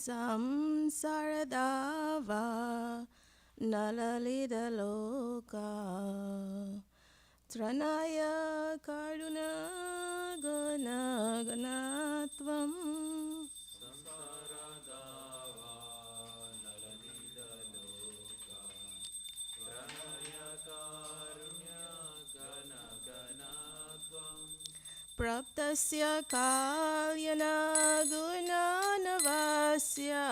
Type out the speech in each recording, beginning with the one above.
samsaradava nalalidaloka tranaya karuna ganaganatvam Praptasya kalyana gunanavasya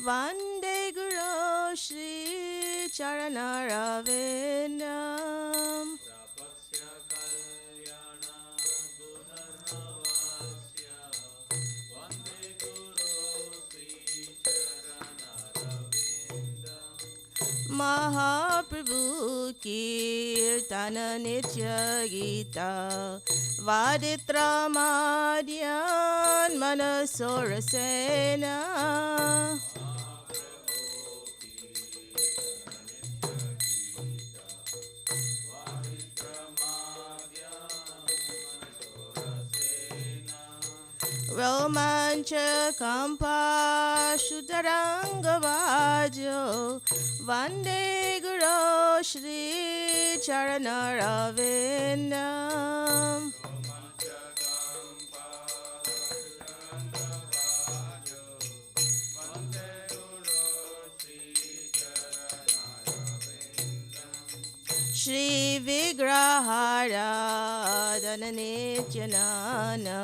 Vande Guru Shri Charanaravinam Praptasya kalyana gunanavasya Vande Guru Shri Charanaravinam Mahaprabhu Kirtana Nitya Gita Vaditra Madhyan Manasorasena Romancha Kampa Shutaranga Vajo Vande Guru Shri Charanaravinam Shri Vigrahara Dhananityanana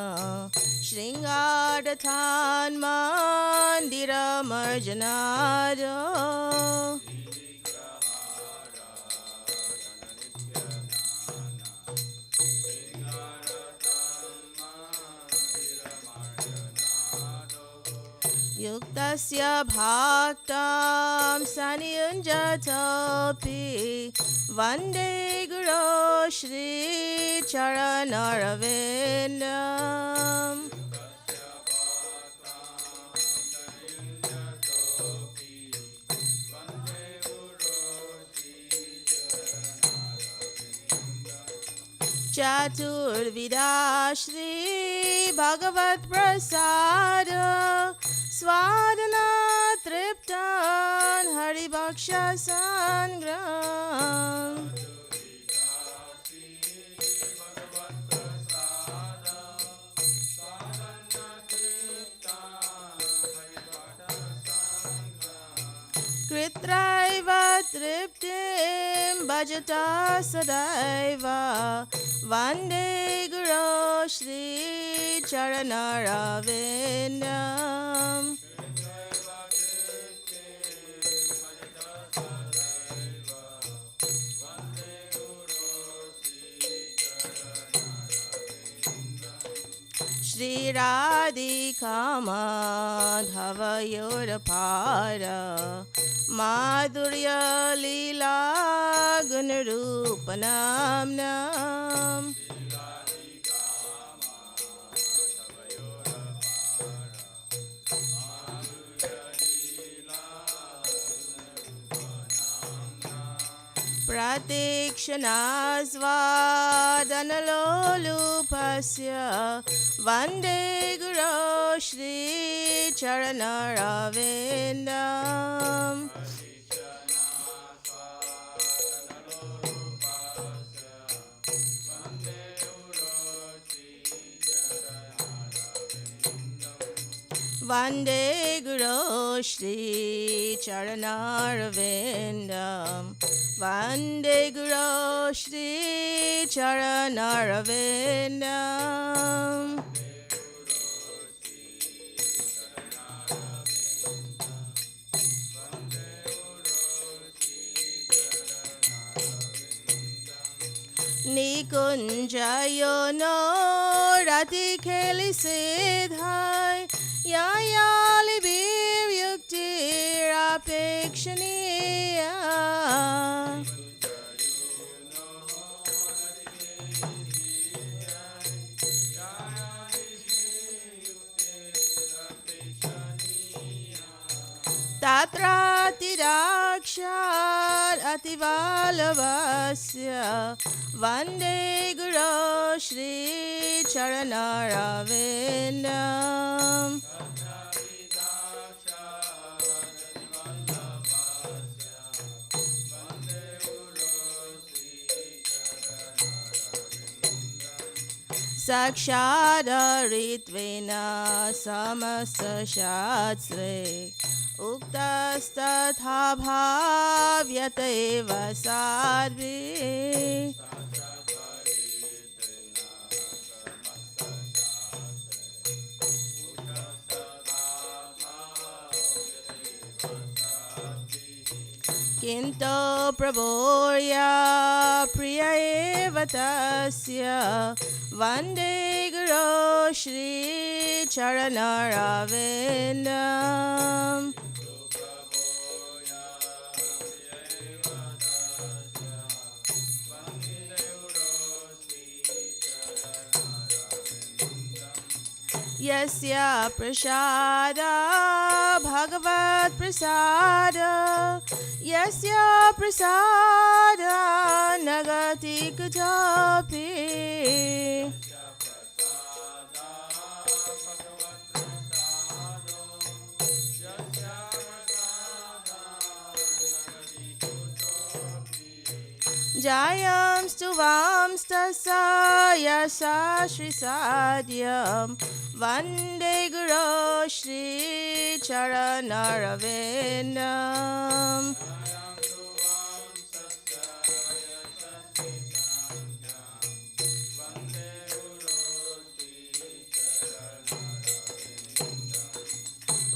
Shringadathan Mandira Marjanado Yuktasya bhaktam saniyunjatopi Vande Guru Shri Charanaravinam Chaturvida Shri Bhagavat Prasada Swadana Triptan Haribaksha Sangram Kritraiva Triptim Bhajata Sadaiva Vande Guru Shri Charanaravinam Shri Radhika Madhavayorapara Madhurya Leela Gunarupanam Pratikshanaasvadanalolupasya Vande Guru Shri Charanaravinam Vande Guru Shri Charanaravinam Vande Guru Shri Charanaravinam Nikunjayo no rati kheli siddhai Yayali bir yukti rapekshaniya Tatratirakshar ativalavasya Vande Guru Shri Charanaravinam साक्षादरित्वेन समस्तशास्त्रे उक्तस्तथा भाव्यत एव साध्वी किन्तु प्रभोर्या प्रिय एव तस्य वन्दे गुरो श्रीचरणरविन्दम् यस्य प्रसाद भगवत् प्रसाद यस्य प्रसाद न गति कुतोऽपि जायंस्तु वांस्तस्य यशा श्रीसाद्यं वन्दे गुरो श्रीचरणरविन्दम्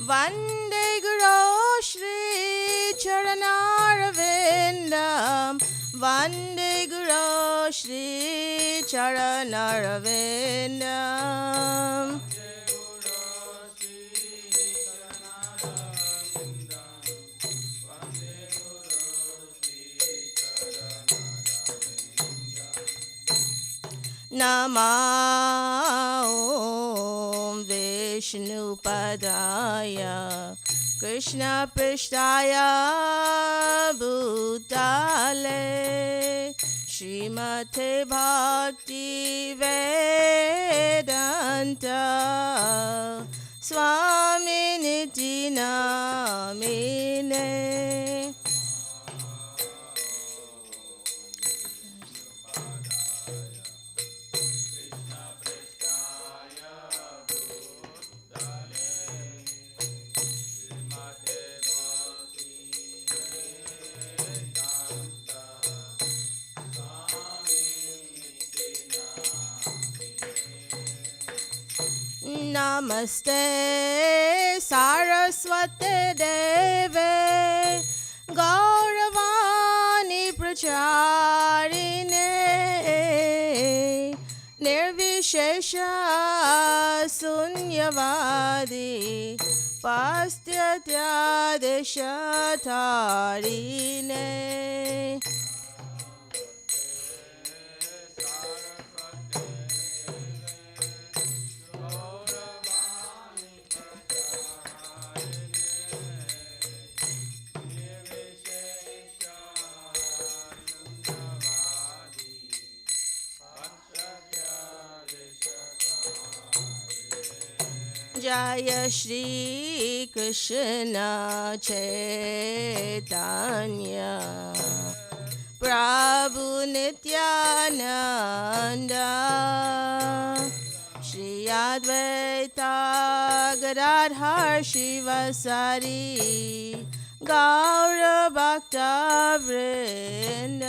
वन्दे गुरो श्रीचरणरविन्दम् वन्दे गुरो श्रीचरणरविन्दम् नमो विष्णुपदाय कृष्णपृष्ठाय भूतले श्रीमते भक्तिवेदान्त स्वामिनिति नामिने नमस्ते सारस्वते देवे गौरवाणी प्रचारिणे निर्विशेष शून्यवादी पाश्चात्यादेशधारिणे जय श्री कृष्ण चैतन्य प्रभु नित्यानंद श्री अद्वैत गदाधर शिवसरी गौर भक्त वृंद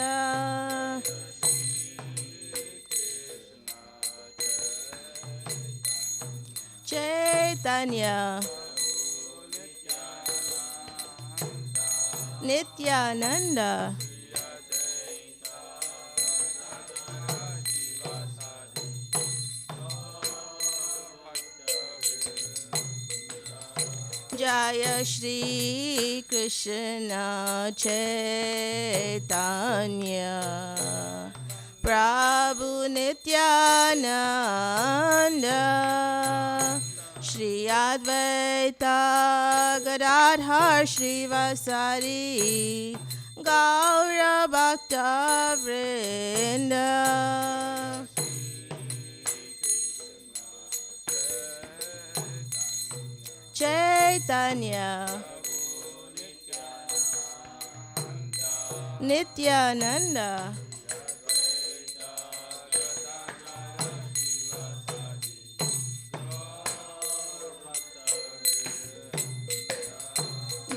चैतन्य नित्यानंद जय श्री कृष्ण चैतन्य प्रभु नित्यानंद श्री अद्वैत गदाधर शिवसरी गौर भक्त वृंद चैतन्य Nityanand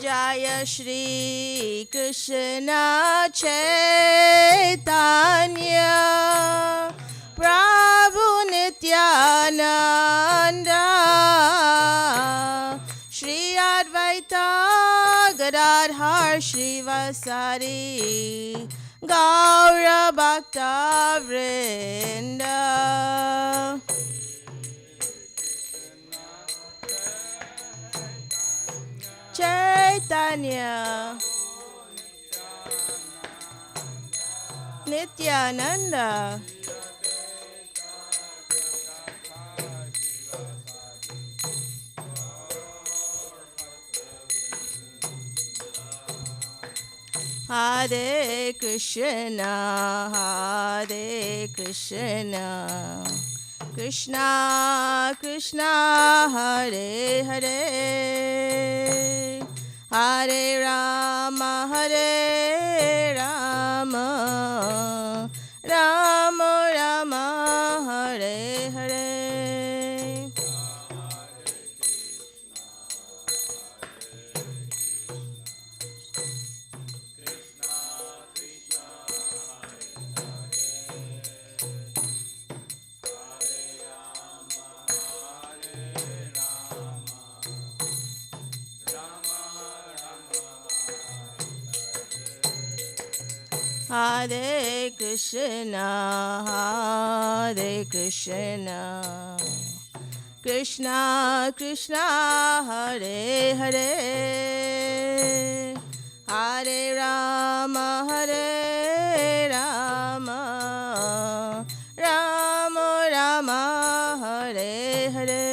Jaya Shri Krishna Chaitanya Prabhu Nityananda Shri Advaita Gadadhar Shrivasari Gaura Bhakta Vrinda Chaitanya Nityananda Hare Krishna, Hare Krishna, Krishna Krishna, Hare Hare, Hare Rama, Hare Rama, Rama Rama, Hare Hare. Hare Krishna, Hare Krishna, Krishna Krishna, Hare Hare, Hare Rama, Hare Rama, Rama Rama, Hare Hare.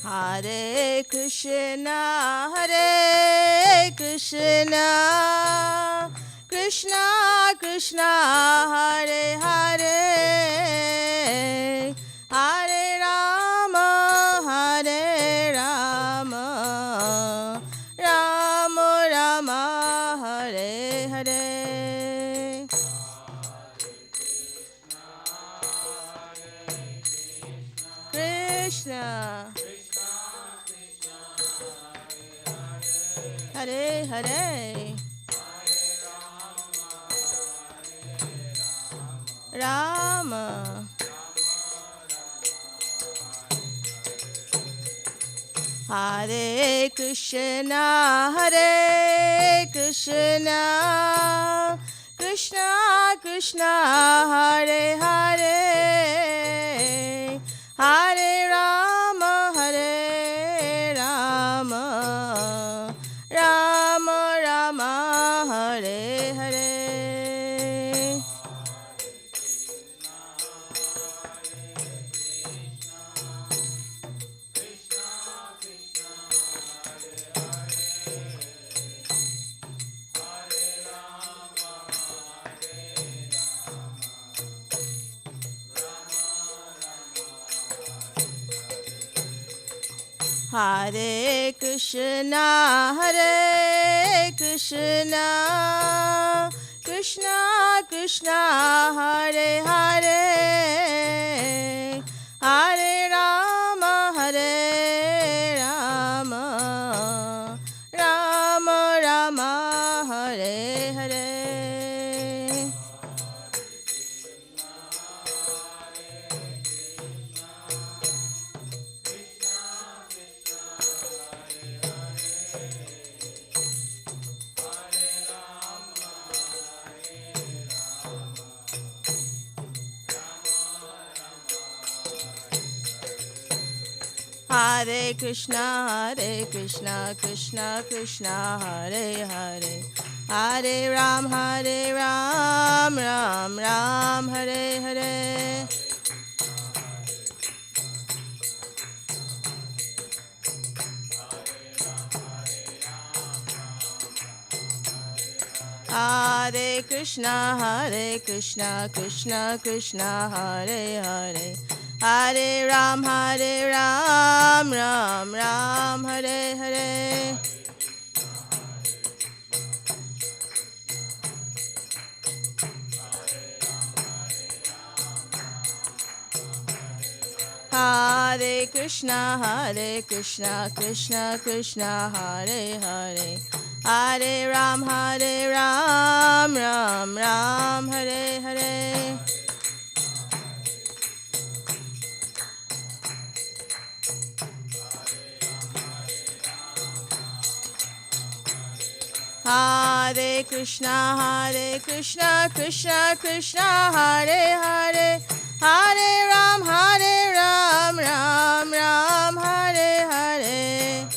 Hare Krishna, Hare Krishna, Krishna Krishna, Hare Hare, Hare Rama, Hare Rama, Rama Rama, Hare Hare. Krishna Hare Hare, Rama Hare Krishna, Hare Krishna, Krishna Krishna, Hare Hare, Hare Rama, Hare Rama, Rama Rama, Hare Hare. Hare Krishna, Hare Krishna, Krishna Krishna, Hare Hare, Hare Rama, Hare Rama, Rama Rama, Hare Hare. Hare Krishna, Krishna Krishna, Hare Hare, Hare Ram, Ram Ram, Hare Hare. Hare Krishna, Krishna Krishna, Hare Hare, Hare Ram, Ram Ram, Hare Hare. Hare Krishna, Krishna Krishna, Hare Hare, Hare Ram, Ram Ram, Hare Hare. Hare Krishna, Krishna Krishna, Hare Hare, Hare Ram, Ram Ram, Hare Hare.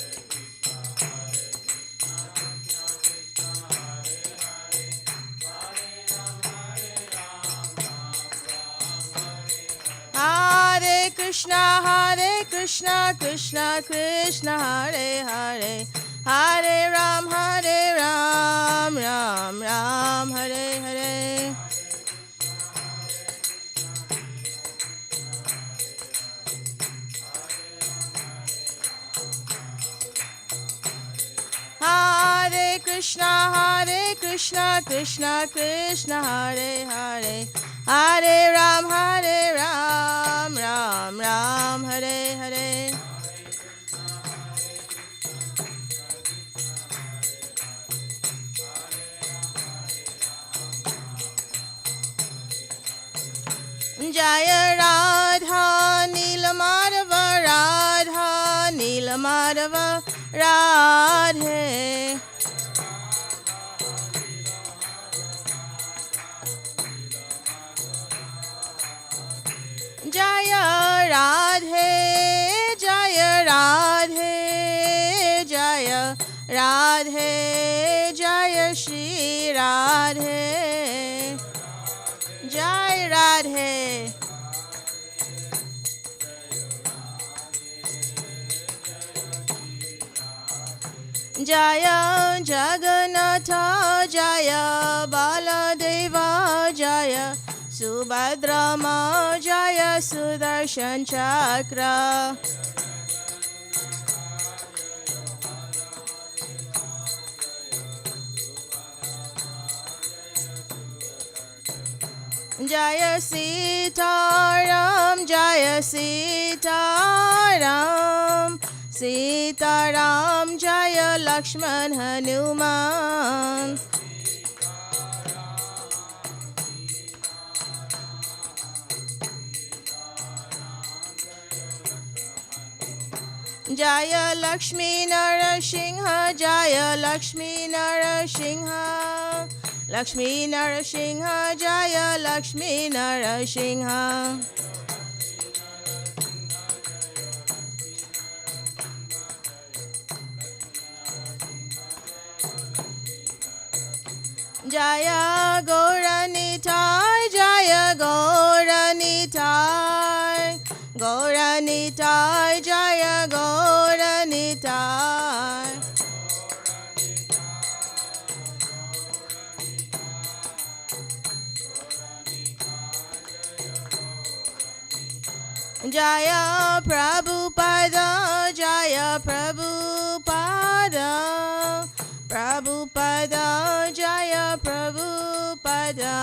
Hare Krishna, Krishna Krishna, Hare Hare, Hare Ram, Ram Ram, Hare Hare. Hare Krishna, Krishna Krishna, Hare Hare, Hare Ram, Ram Ram, Hare Hare. Jaya Radha Neelamadava, Radha Neelamadava, Radhe. Jaya Radhe, Jaya Radhe, Jaya Radhe, Jaya Shri Radhe, Jai Radhe. Jaya Jagannatha, Jaya Baladeva, Jaya Subhadrama, Jaya Sudarshan Chakra. Jaya Sitaram, Jaya Sitaram, Sitaram, Jaya Lakshman Hanuman. Jaya Lakshmi Narasingha, Jaya Lakshmi Narasingha, Lakshmi Narasingha, Jaya Lakshmi Narasingha. Jaya Gauranitai, Jaya Gauranitai, Gauranitai, Jaya Gauranitai. Jaya Prabhupada, Jaya Prabhupada, Prabhupada, Jaya Prabhupada.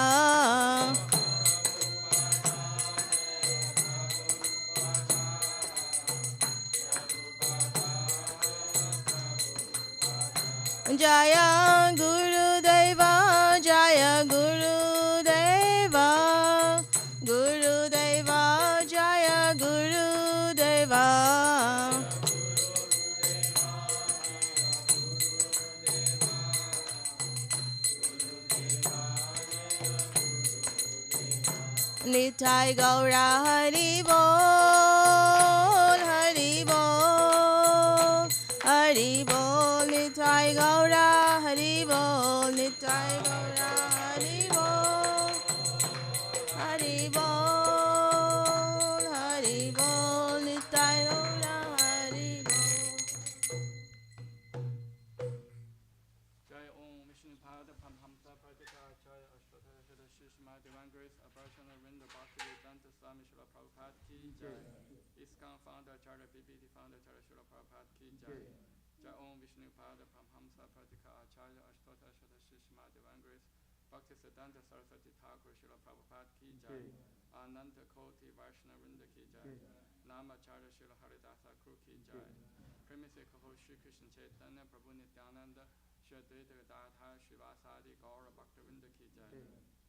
Jaya Gurudeva, Jaya Gurudeva, Gurudeva, Jaya Gurudeva. Nitai Gaura Hari Bol, Hari Bol, Hari Bol, Nitai Gaura Hari Bol, Nitai Gaura Hari Bol, Hari Bol, Hari Bol, Nitai Gaura Hari Bol. Jai Om Vishnu Pada Pamhamsa Pradika Acharya Ashtadhara Shri Shishma Divine Grace Abharshana Rinda Bhakti Vedanta Swami Srila Prabhupada Ki Jai. ISKCON founder Acharya BBD founder Acharya Srila Prabhupada Ki Jai. Jai Om Vishnu Pada Pamhamsa Pradika Acharya Ashtadhara Shri Shishma Divine Grace Bhakti Siddhanta Saraswati Thakur Srila Prabhupada Ki Jai. Ananta Koti Vaishnava Rinda Ki Jai. Nama Acharya Srila Haridasa Kru Ki Jai. Premise Kaho Shri Krishna Chaitanya Prabhu Nityananda Shri Advaita Gadadhar Srivasadi Gaura Bhaktavinda Ki Jai.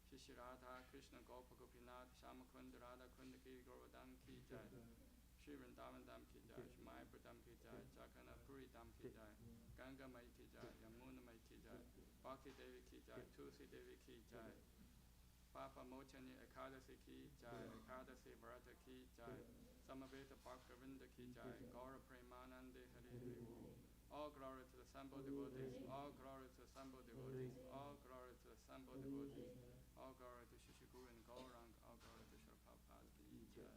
Shri Shri Radha Krishna Gopa Gopinath Shama Kunda Radha Kunda Ki Govardhan Ki Jai. Shri Vrindavan Dham Ki Jai. Shri Mayapur Dham Ki Jai. Jagannath Puri Dham Ki Jai. Ganga Mai Ki Jai. Yamuna Mai Ki Jai. Bhakti Devi Ki Jai. Tulsi Devi Ki Jai. Papa Mochani Ekadasi Ki Jai. Ekadasi Bharata Ki Jai. Samaveta Bhaktavinda Ki Jai. Gaura Premanande Hari Hari. All glory to the assembled devotees. All glory to the assembled devotees. All glory to the assembled devotees. All glory to Shri Guru and Gaurang. All glory to Srila Prabhupada Ki Jai.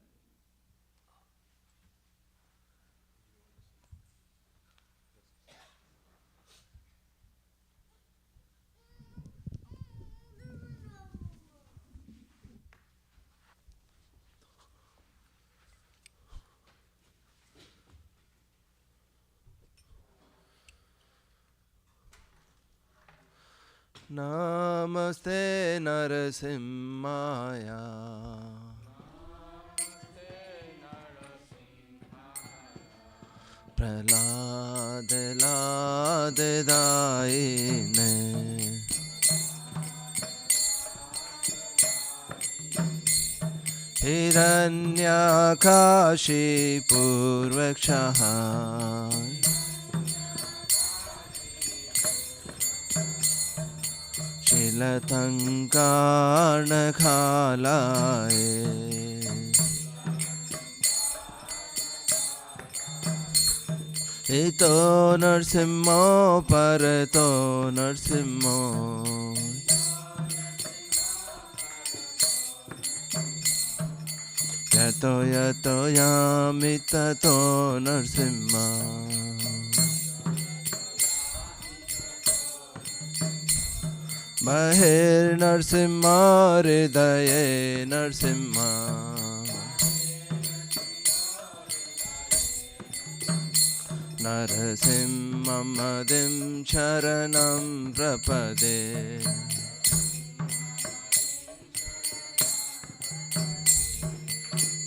Namaste Narasimhaya. Prahlade Lade Daine. Hiranyakashi Purvakshaha. Shilatankarna khalaye. Ito narsimho parato narsimho. Yato yato yamitato narsimha. Mahir Narsimha Hridaye Narsimha. Narasimha Madim Charanam Prapade.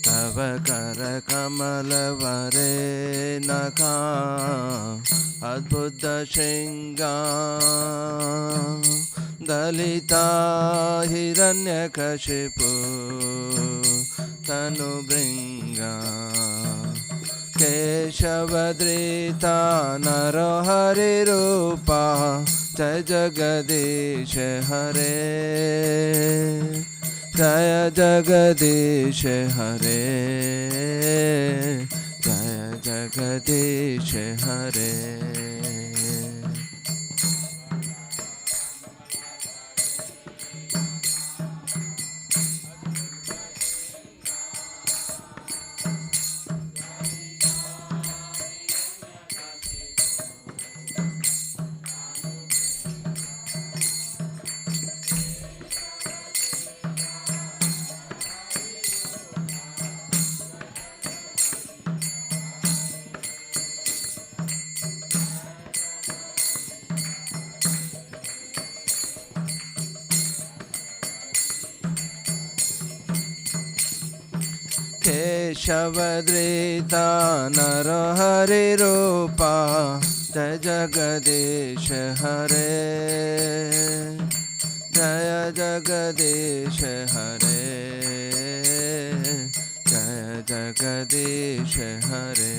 Tava Kara Kamala Vare Naka Adbhuta Shringa Dalita Hiranyakashipu Tanu Bringa Keshavadrita Narohari Rupa Jai Jagadish Hare Jaya Jagadish Hare Jaya Jagadish Hare. Keshavadrita Narohari Rupa Jai Jagadish Hare Jaya Jagadish Hare Jaya Jagadish Hare.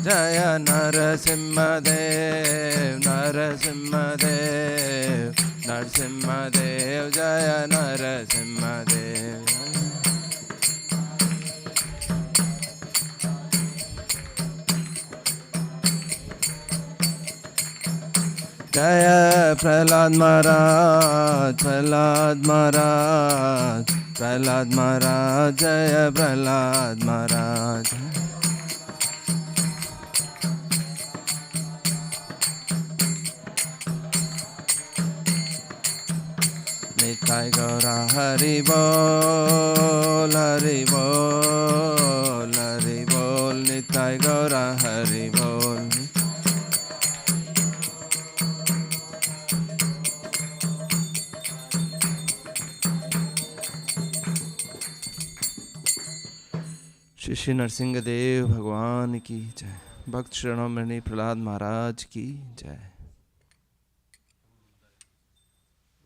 Jaya Narasimhadev, Narasimhadev, Narasimhadev, Jaya Narasimhadev. Jaya Prahlad Maharaj, Prahlad Maharaj, Prahlad Maharaj, Jaya Prahlad Maharaj. Nitai Gaura Hari Bol, Hari Bol, Hari Bol, Nitai Gaura Hari Bol. Shri Shri Narsingh Dev भगवान की जय। भक्त शिरोमणि प्रहलाद महाराज की जय।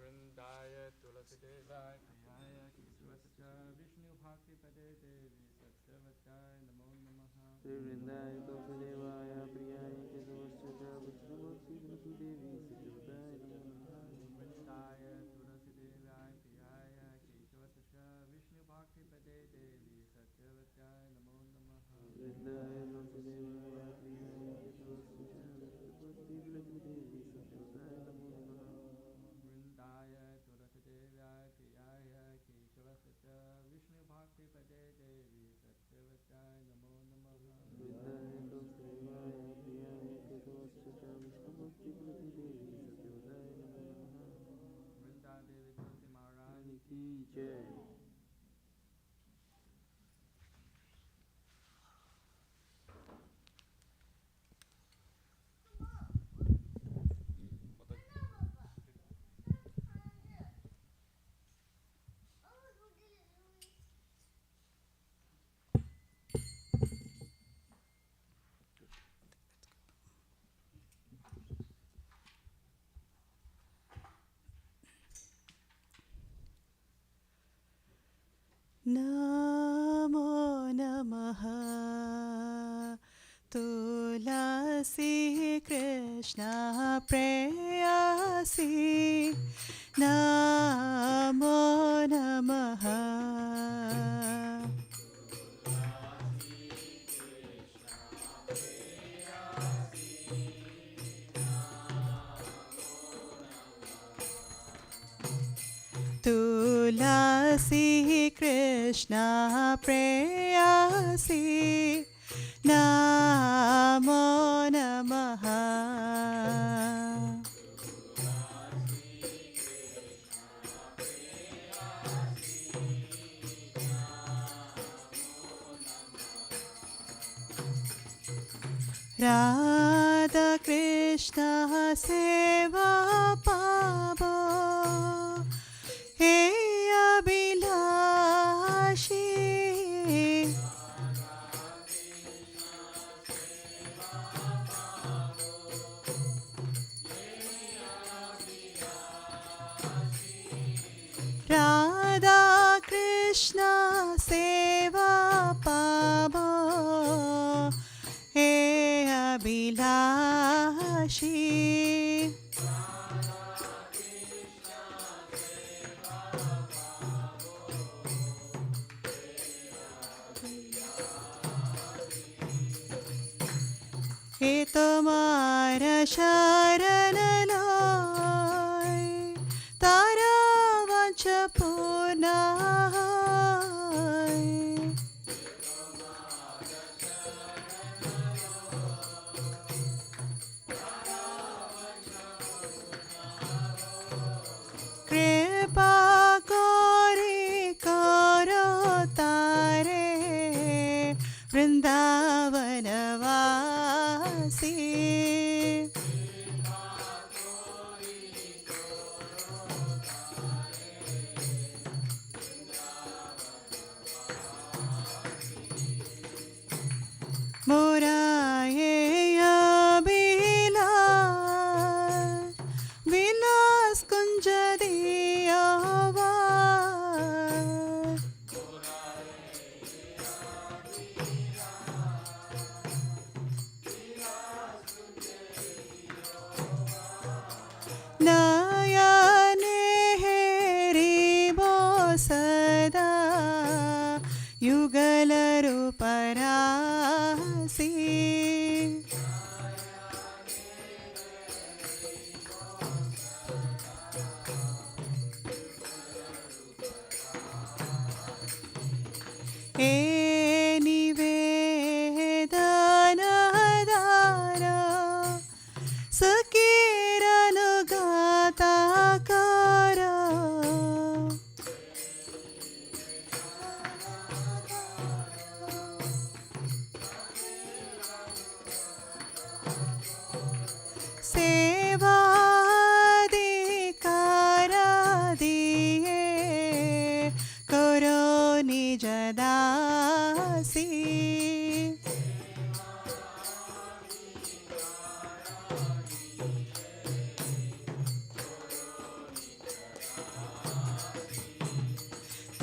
वृंदाय तुलसीदेवाय प्रियाय केशवस्य विष्णु भक्ति पदे देवी सत्यवत्याय नमो नमः। वृंदाय तुलसीदेवाय प्रियाय केशवस्य विष्णु भक्ति देवी सत्यवत्याय नमो नमः। वृंदाय तुलसीदेवाय प्रियाय केशवस्य विष्णु भक्ति पदे देवी सत्यवत्याय नमो नमः। वृंदाय तुलसीदेवाय प्रियाय केशवस्य विष्णु भक्ति देवी सत्यवत्याय नमो नमः। वृंदाय तुलसीदेवाय प्रियाय केशवस्य विष्णु भक्ति पदे देवी सत्यवत्याय नमो नमः। वृंदाय तुलसीदेवाय प्रियाय केशवस्य विष्णु भक्ति देवी सत्यवत्याय नमो नमः। वृंदा देवी तुलसी महारानी की जय। नमो नमः तुलसी कृष्ण प्रेयसी नमो नमः। तुलसी कृष्ण प्रेयसी नमो नमः। राधा कृष्ण सेवा पावो हे अभिलाषी। राधा कृष्ण सेवा पावो हे अभिलाषी। हे तुम्हारा शरण लोय तारा वंश पूर्ण होय। कृपा कोरी करो तारे वृंदावन वासी। मोरा ये अभिलाष विलास कुंज दियावा। नयने हेरिबो सदा युगल रूपरासी।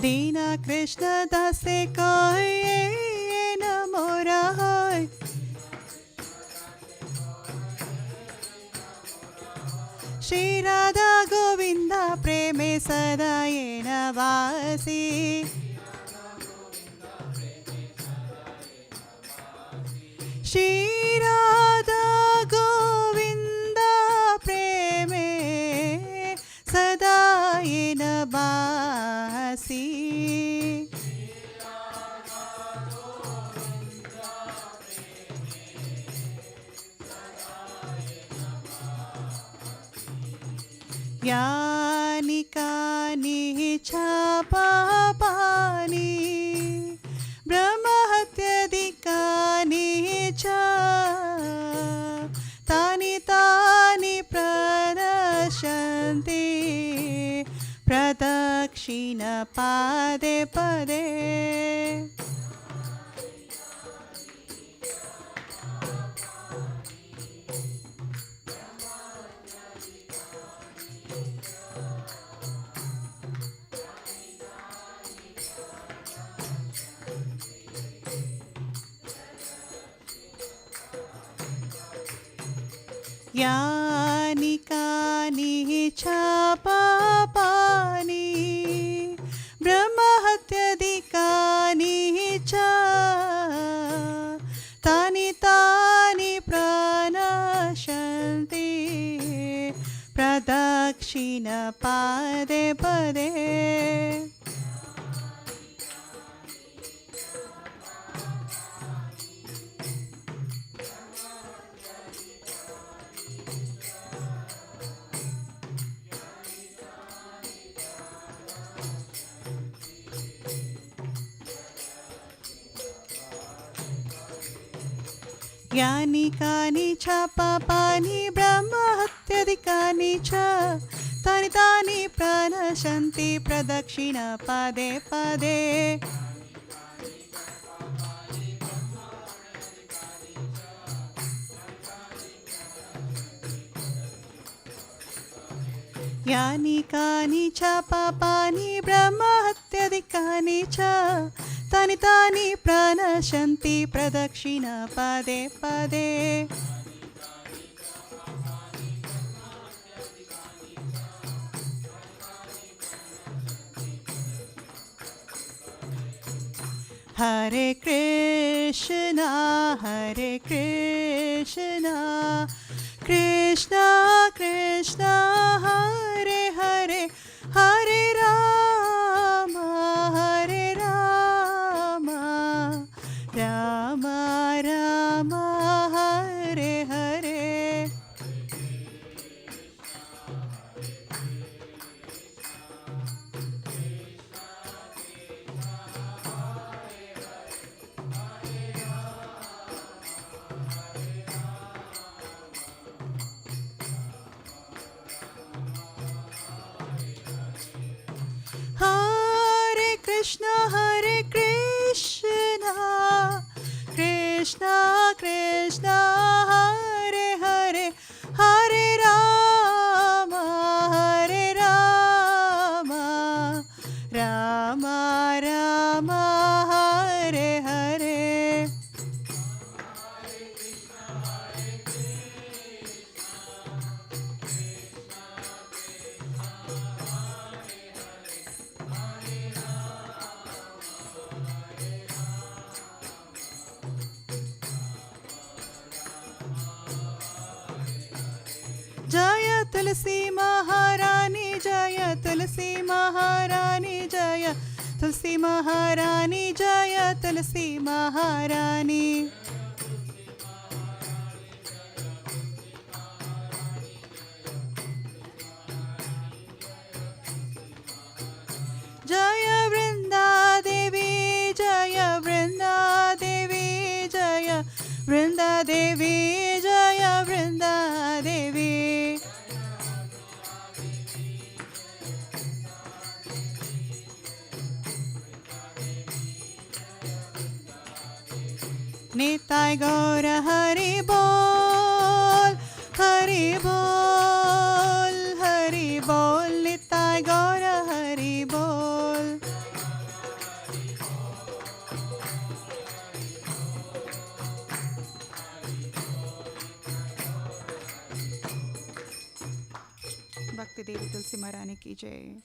दीन कृष्ण दासे कहे न मोरा होय श्री राधा गोविंद प्रेमे सदा येन वासी श्री राधा गोविंद प्रेमे सदा येन वासी यानि कानि च पापानि ब्रह्महत्यादिकानि च तानि तानि प्रदर्शन्ति प्रदक्षिण पादे पदे यानि कानि च पापानि ब्रह्महत्यादिकानि च तानि तानि प्रणश्यन्ति प्रदक्षिण पादे पदे यानि कानि च पापानि ब्रह्महत्यादिकानि च तानि तानि प्रणश्यन्ति प्रदक्षिण पादे पदे यानि कानि च पापानि ब्रह्महत्यादिकानि च तानि तानि प्रणश्यन्ति प्रदक्षिण पादे पदे हरे कृष्ण कृष्ण कृष्ण हरे हरे हरे राम राम राम हरे हरे हरे कृष्ण कृष्ण कृष्ण हरे हरे हरे राम राम राम हरे हरे जय तुलसी महारानी जय तुलसी महारानी जय तुलसी महारानी जय तुलसी महारानी जय वृंदा देवी जय वृंदा देवी जय वृंदा देवी जय वृंदा देवी निताय गौर हरि बोल निताय गौर हरि बोल भक्ति देवी तुलसी महारानी की जय।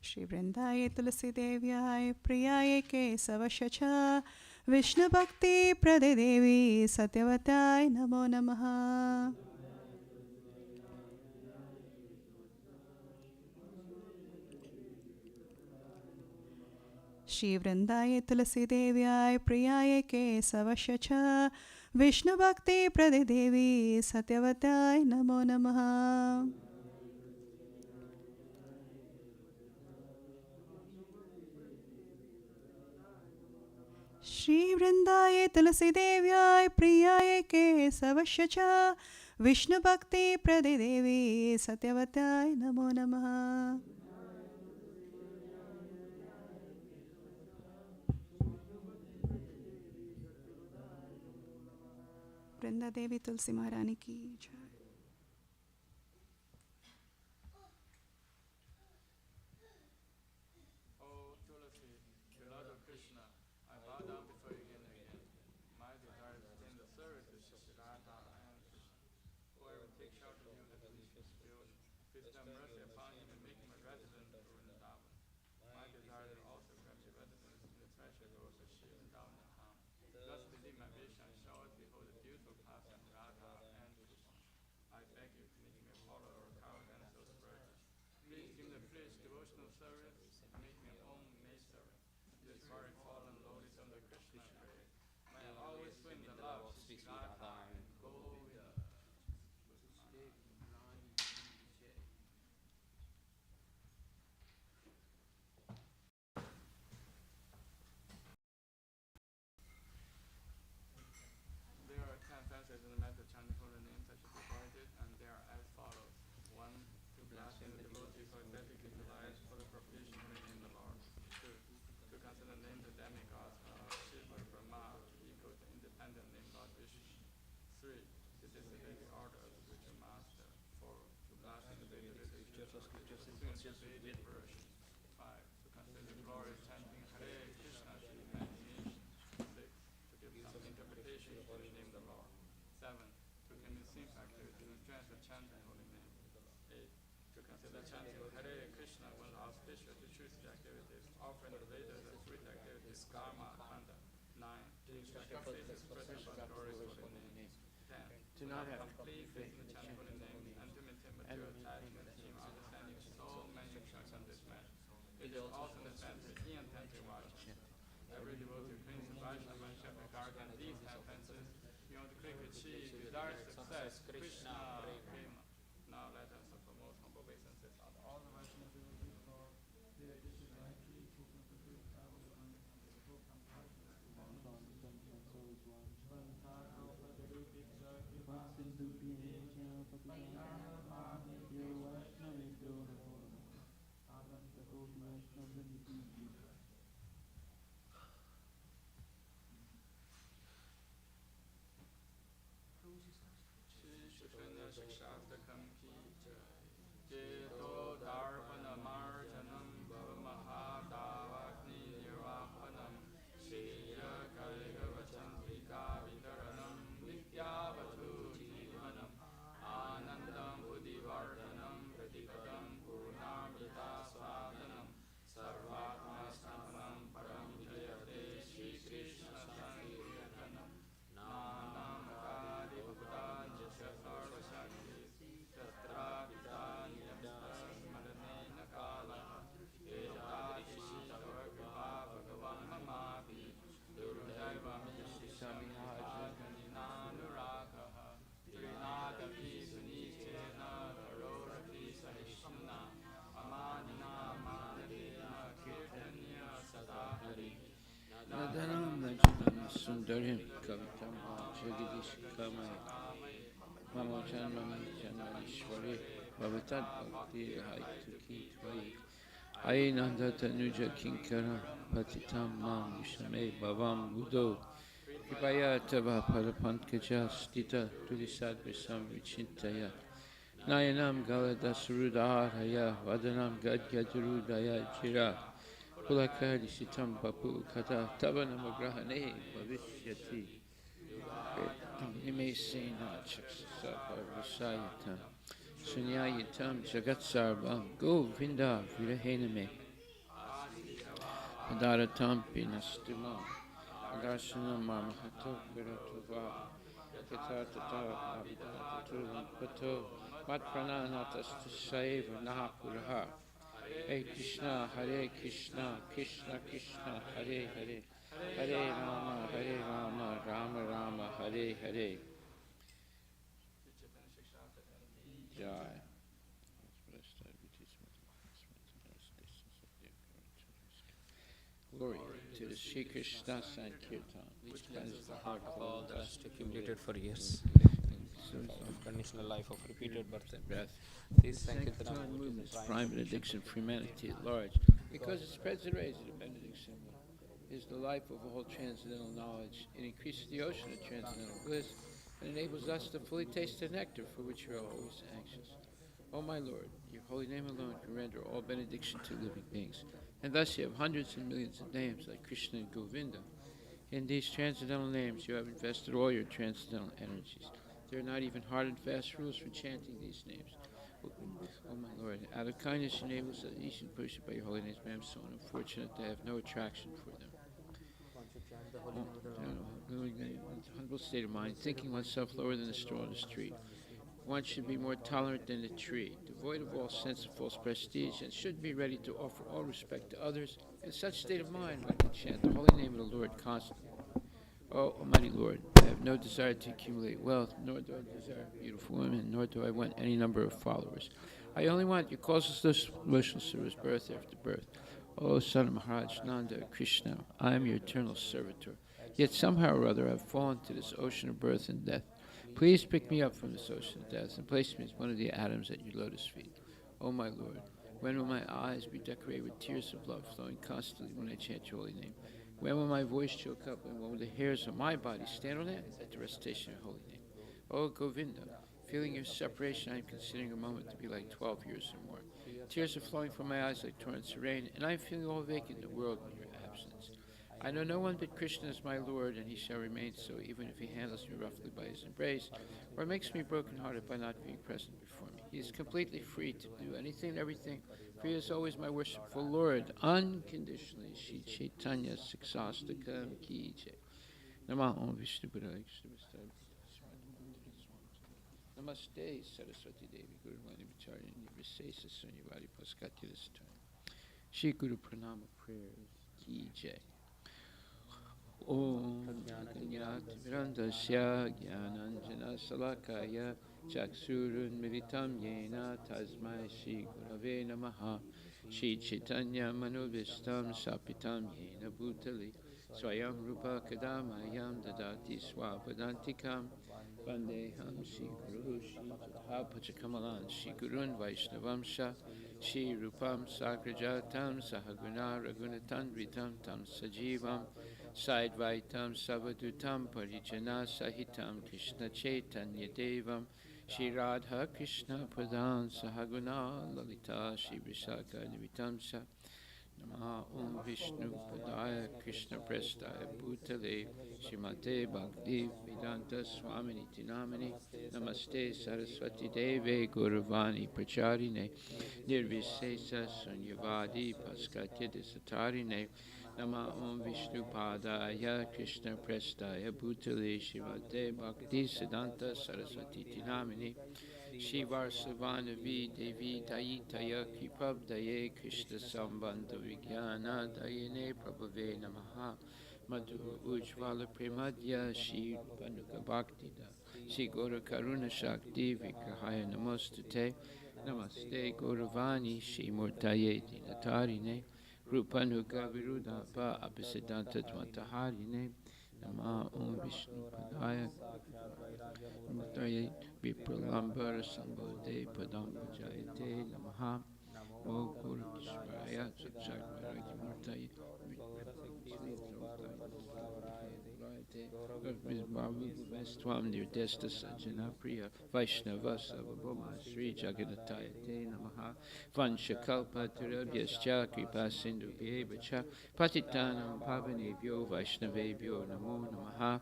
श्री वृंदाय तुलसी देव्याय प्रियाय केशवश विष्णु भक्ति प्रदे देवी सत्यवताय नमो नमः। श्री वृंदाय तुलसी देव्याय प्रियाय केशवश विष्णु भक्ति प्रदे देवी सत्यवताय नमो नमः। श्री वृंदाय तुलसी देव्याय प्रियाय केशवश विष्णु भक्ति प्रदे देवी सत्यवताय नमो नमः। वृंदा देवी तुलसी महारानी की जय। Oh Tulasi, beloved of Krishna, I bow down before you again and again. My desire is to gain the services of Siddhartha and Krishna. Whoever takes shelter of you has reached this field. Please have mercy upon him and make him a resident of Vrindavan. My desire is also to grant me residence in the treasure groves of Shiva and Down and Ham. Thus within my vision I shall always behold the beautiful pastime of Radha and Krishna. I beg you to make me a follower of cows and those virgins. Please give me the priest devotional service and make me your own maidservant. This very fallen lotus on the Krishna grave. May I always swim the love of Sri Radha and Govinda. There are 10 fences in the method chanting holy names that should be avoided, and they are as follows. 1. To blaspheme the devotees who are dedicated lives for the propitiation of the name of the Lord. 2. To consider the name of the demigods of Shiva or Brahma equal to independent name Lord Vishnu. 3. To disobey the order of the spiritual master. 4. To blaspheme the Vedic literature or the Vedic version. 5. To consider the glorious chanting Hare Krishna to imagination. 6. To give some interpretation to the name of the Lord. 7. To commit sinful activities and strength of chanting holy name. 8. To consider chanting Hare Krishna when auspicious to choose the activities, offering the Vedas as sweet activities, karma, kanda. 9. To instruct faith expression by the glorious holy name. 10. To not have complete faith in the chanting holy name and to maintain material attachment and understanding so many instructions on this matter. It is also understood that inattentive watching. Every devotee clings to Vaishnava and Shakti regarding these 10 fences. You want to quickly achieve desired success, Krishna Prema. Now let us offer most humble obeisances on all the Vaishnava devotees for their additional entry, Krishna Prabhu, travel, and the book and partners. Shishana Shikshastakam ki Jeto Darpana Marjanam Mahadavakni Nirvapanam Shreya Kaliga Vachantika Vidaranam Vidyavatu Jivanam Anandam Buddhivardhanam Pratipadam Purnamrita Swadanam Sarvatma Sthanam Param Jayate Shri Krishna Sankirtanam Nanam Kali Bhutanja Sarvashakti Tatrapitani Smadhanena Kala Vedati Shishava Bhagavan Mamapi Durudaiva Mishishami Hajani Nanurakaha Trinadapi Sunichena Karorapi Sahishnuna Amanina Manadena Kirtanya Sadahari Nadanam Najanam Sundarim Kavitam Jagadish Kamay Mamachanam Jananishwari Bhavatad Bhakti Haituki Tvai Ainanda Tanuja Kinkara Patitam Mam Vishame Bhavam Buddho Kripaya Tava Parapankaya Stita Tulisad Visam Vichintaya Nayanam Galada Surudharaya Vadanam Gadgadurudaya Jira Pulakadi Sitam Bapu Kata Tavanamagrahane Bhavishyati Imesena Chaksasa Visayata Sunyayitam Jagat Sarvam Govinda Virahename Adaratam Pinastimam Adarsanam Mamahato Viratuva Kitatata Abhidatu Pato Matprananatastusaiva Nahapuraha Hare Krishna, Krishna Krishna, Hare Hare, Hare Rama, Rama Rama, Hare Hare. Jai. Glory to the Shri Krishna Sankirtan, which cleanses the heart of all dust accumulated for years of conditional life of repeated birth and breath. These Sankirtan movement's prime benediction for humanity at large, because it spreads the rays of the benediction, is the life of all transcendental knowledge. It increases the ocean of transcendental bliss and enables us to fully taste the nectar for which we are always anxious. O my Lord, your holy name alone can render all benediction to living beings, and thus you have hundreds and millions of names like Krishna and Govinda. In these transcendental names you have invested all your transcendental energies. There are not even hard and fast rules for chanting these names. O my Lord, out of kindness you enable us that each and person by your holy names, but I am so unfortunate to have no attraction for them. Humble state of mind, thinking oneself lower than the straw on the street. One should be more tolerant than the tree, devoid of all sense of false prestige, and should be ready to offer all respect to others. In such state of mind, one can chant the holy name of the Lord constantly. O Almighty Lord, I have no desire to accumulate wealth, nor do I desire beautiful women, nor do I want any number of followers. I only want your causeless emotional service, birth after birth. O Son of Maharaj Nanda, Krishna, I am your eternal servitor. Yet somehow or other I have fallen to this ocean of birth and death. Please pick me up from this ocean of death and place me as one of the atoms at your lotus feet. O my Lord, when will my eyes be decorated with tears of love flowing constantly when I chant your holy name? When will my voice choke up, and when will the hairs of my body stand on end at the recitation of your holy name? O Govinda, feeling your separation, I am considering a moment to be like 12 years or more. Tears are flowing from my eyes like torrents of rain, and I am feeling all vacant in the world in your absence. I know no one but Krishna is my Lord, and he shall remain so, even if he handles me roughly by his embrace, or makes me broken-hearted by not being present before me. He is completely free to do anything and everything, for he is always my worshipful Lord, unconditionally. Shri Chaitanya Siksastakam Ki Jai. Namah Om Vishnu Padaya Krishna Vastaya. Namaste Saraswati Devi Guru Vani Vicharini Nirvisesa Sunyavadi Paskatya this time. Shri Guru Pranama prayers Ki Jai. Om Jnanatirandasya Jnananjana Salakaya Chaksurun Militam Yena Tasmai Shri Gurave Namaha Shri Chaitanya Manovistam Sapitam Yena Bhutali Swayam Rupa Kadamayam Dadati Swapadantikam Vandeham Shri Guru Shri Jadha Pachakamalan Shri Gurun Vaishnavamsha Shri Rupam Sakrajatam Sahaguna Ragunatanvitam Tam Sajivam Saidvaitam Savadutam Parijana Sahitam Krishna Chaitanya Devam Shri Radha Krishna Pradhan Sahaguna Lalita Shri Vishaka Nivitamsa Namaha Om Vishnu Padaya Krishna Prestaya Bhutale Shrimate Bhakti Vedanta Swamini Tinamani Namaste Saraswati Deve Guruvani Pracharine Nirvisesa Sunyavadi Paskatya Desatarine Nama Om Vishnu Padaya Krishna Prestaya Bhutale Shrimate Bhakti Siddhanta Saraswati Tinamini Shivar Savanavi Devi Dayitaya Kripabdaye Krishna Sambandha Vigyana Dayane Prabhave Namaha Madhu Ujvala Premadya Shri Panuka Bhaktida Shri Gora Karuna Shakti Vikrahaya Namostute Namaste Gauravani Shri Murtaye Dinatarine Rupanuka Virudapa Abhisidanta Dvantaharine Nama Om Vishnu Padaya Murtaye Vipralambara Sambode Padamba Jayate Namaha O Guru Kishvaraya Saksharmarati Murtaye Vestvam Nirdesta Sajana Priya Vaishnava Savabhoma Sri Jagannathaya Te Namaha Vanshakalpa Turabhyascha Kripa Sindhu Bhyevacha Patitanam Pavanebhyo Vaishnavebhyo Namo Namaha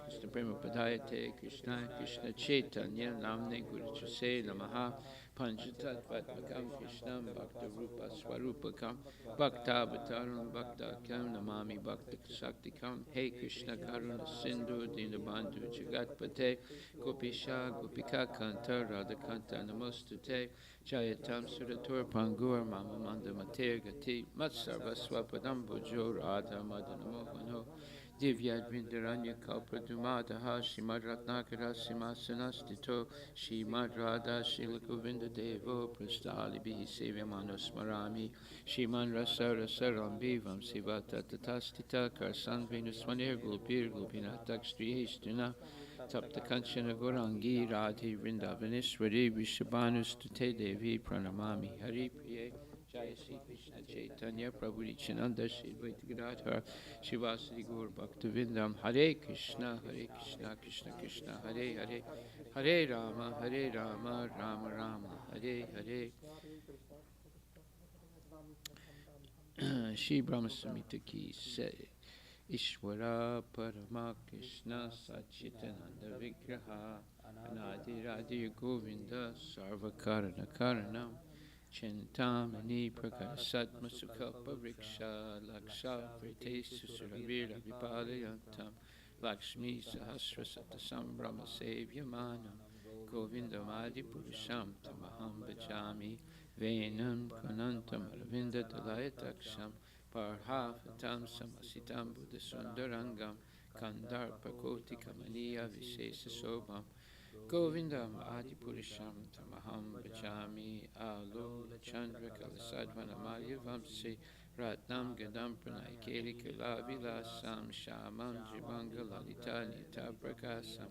Krishna Prema Padayate Krishna Krishna Chaitanya Namne Guru Chuse Namaha Panchatat Vatmakam Krishnam Bhakta Rupa Swarupakam Bhakta Avataram Bhakta Kam Namami Bhakta Shaktikam Hey Krishna Karuna Sindhu Dinabandhu Jagatpate Gopisha Gopika Kanta Radhakanta Namostute Jayatam Suratur Pangur Mama Manda Mater Gati Matsarva Swapadam Bhujo Radha Madana Mohano Divyad Vindaranya Kalpadumadaha Shimad Ratnakara Simhasanastito Shimad Radha Shila Govinda Devo Prastali Bihi Sevyamano Smarami Shiman Rasa Rasa Rambivam Sivata Tatastita Karsan Venuswanir Gulpir Gulpinatak Strihistuna Tapta Kanchana Gorangi Radhi Vrindavanishwari Vishabhanustute Devi Pranamami Hari Priye Jaya Sri Krishna Chaitanya Prabhu Nityananda Shri Advaita Gadadhar Shivasari Gaur Bhaktivindam Hare Krishna Krishna Krishna Hare Hare Hare Rama Rama Rama Hare Hare Shri Brahma Samhita ki say Ishvara Parama Krishna Satchitananda Vigraha Anadi Radhi Govinda Sarvakarana Karanam Chintamani Prakasat Masukalpa Vriksha Laksha Vrite Susuravira Vipalayantam Lakshmi Sahasra Satasam Brahma Sevyamanam Govindam Adi Purusham Tamaham Bhajami Venam Kanantam Aravinda Dalayataksham Parhafatam Samasitam Buddha Sundarangam Kandarpa Koti Kamaniya Vishesa Sobham Govindam Adipurisham Tamaham Bhajami Alola Chandra Kalasadvanamaya Vamsi Ratnam Gadam Pranay Keli Kalavilasam Shamam Jivanga Lalita Nita Prakasam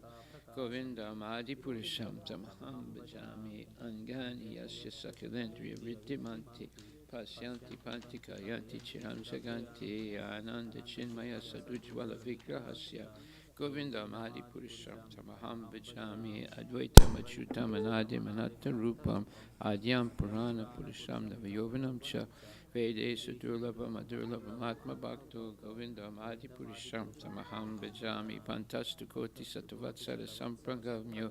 Govindam Adipurisham Tamaham Bhajami Angani Yasya Sakalendriya Viddimanti Pasyanti Pantika Yanti Chiram Jaganti Ananda Chinmaya Sadujvala Vigrahasya Govindam Adi Purisham Tamaham Bhajami Advaita Machutam Anadi Manatta Rupam Adyam Purana Purisham Navayovanam Cha Vedesu Durlabam Adurlabam Atma Bhakto Govindam Adi Purisham Tamaham Bhajami Pantastu Koti Satavatsara Samprangavnyo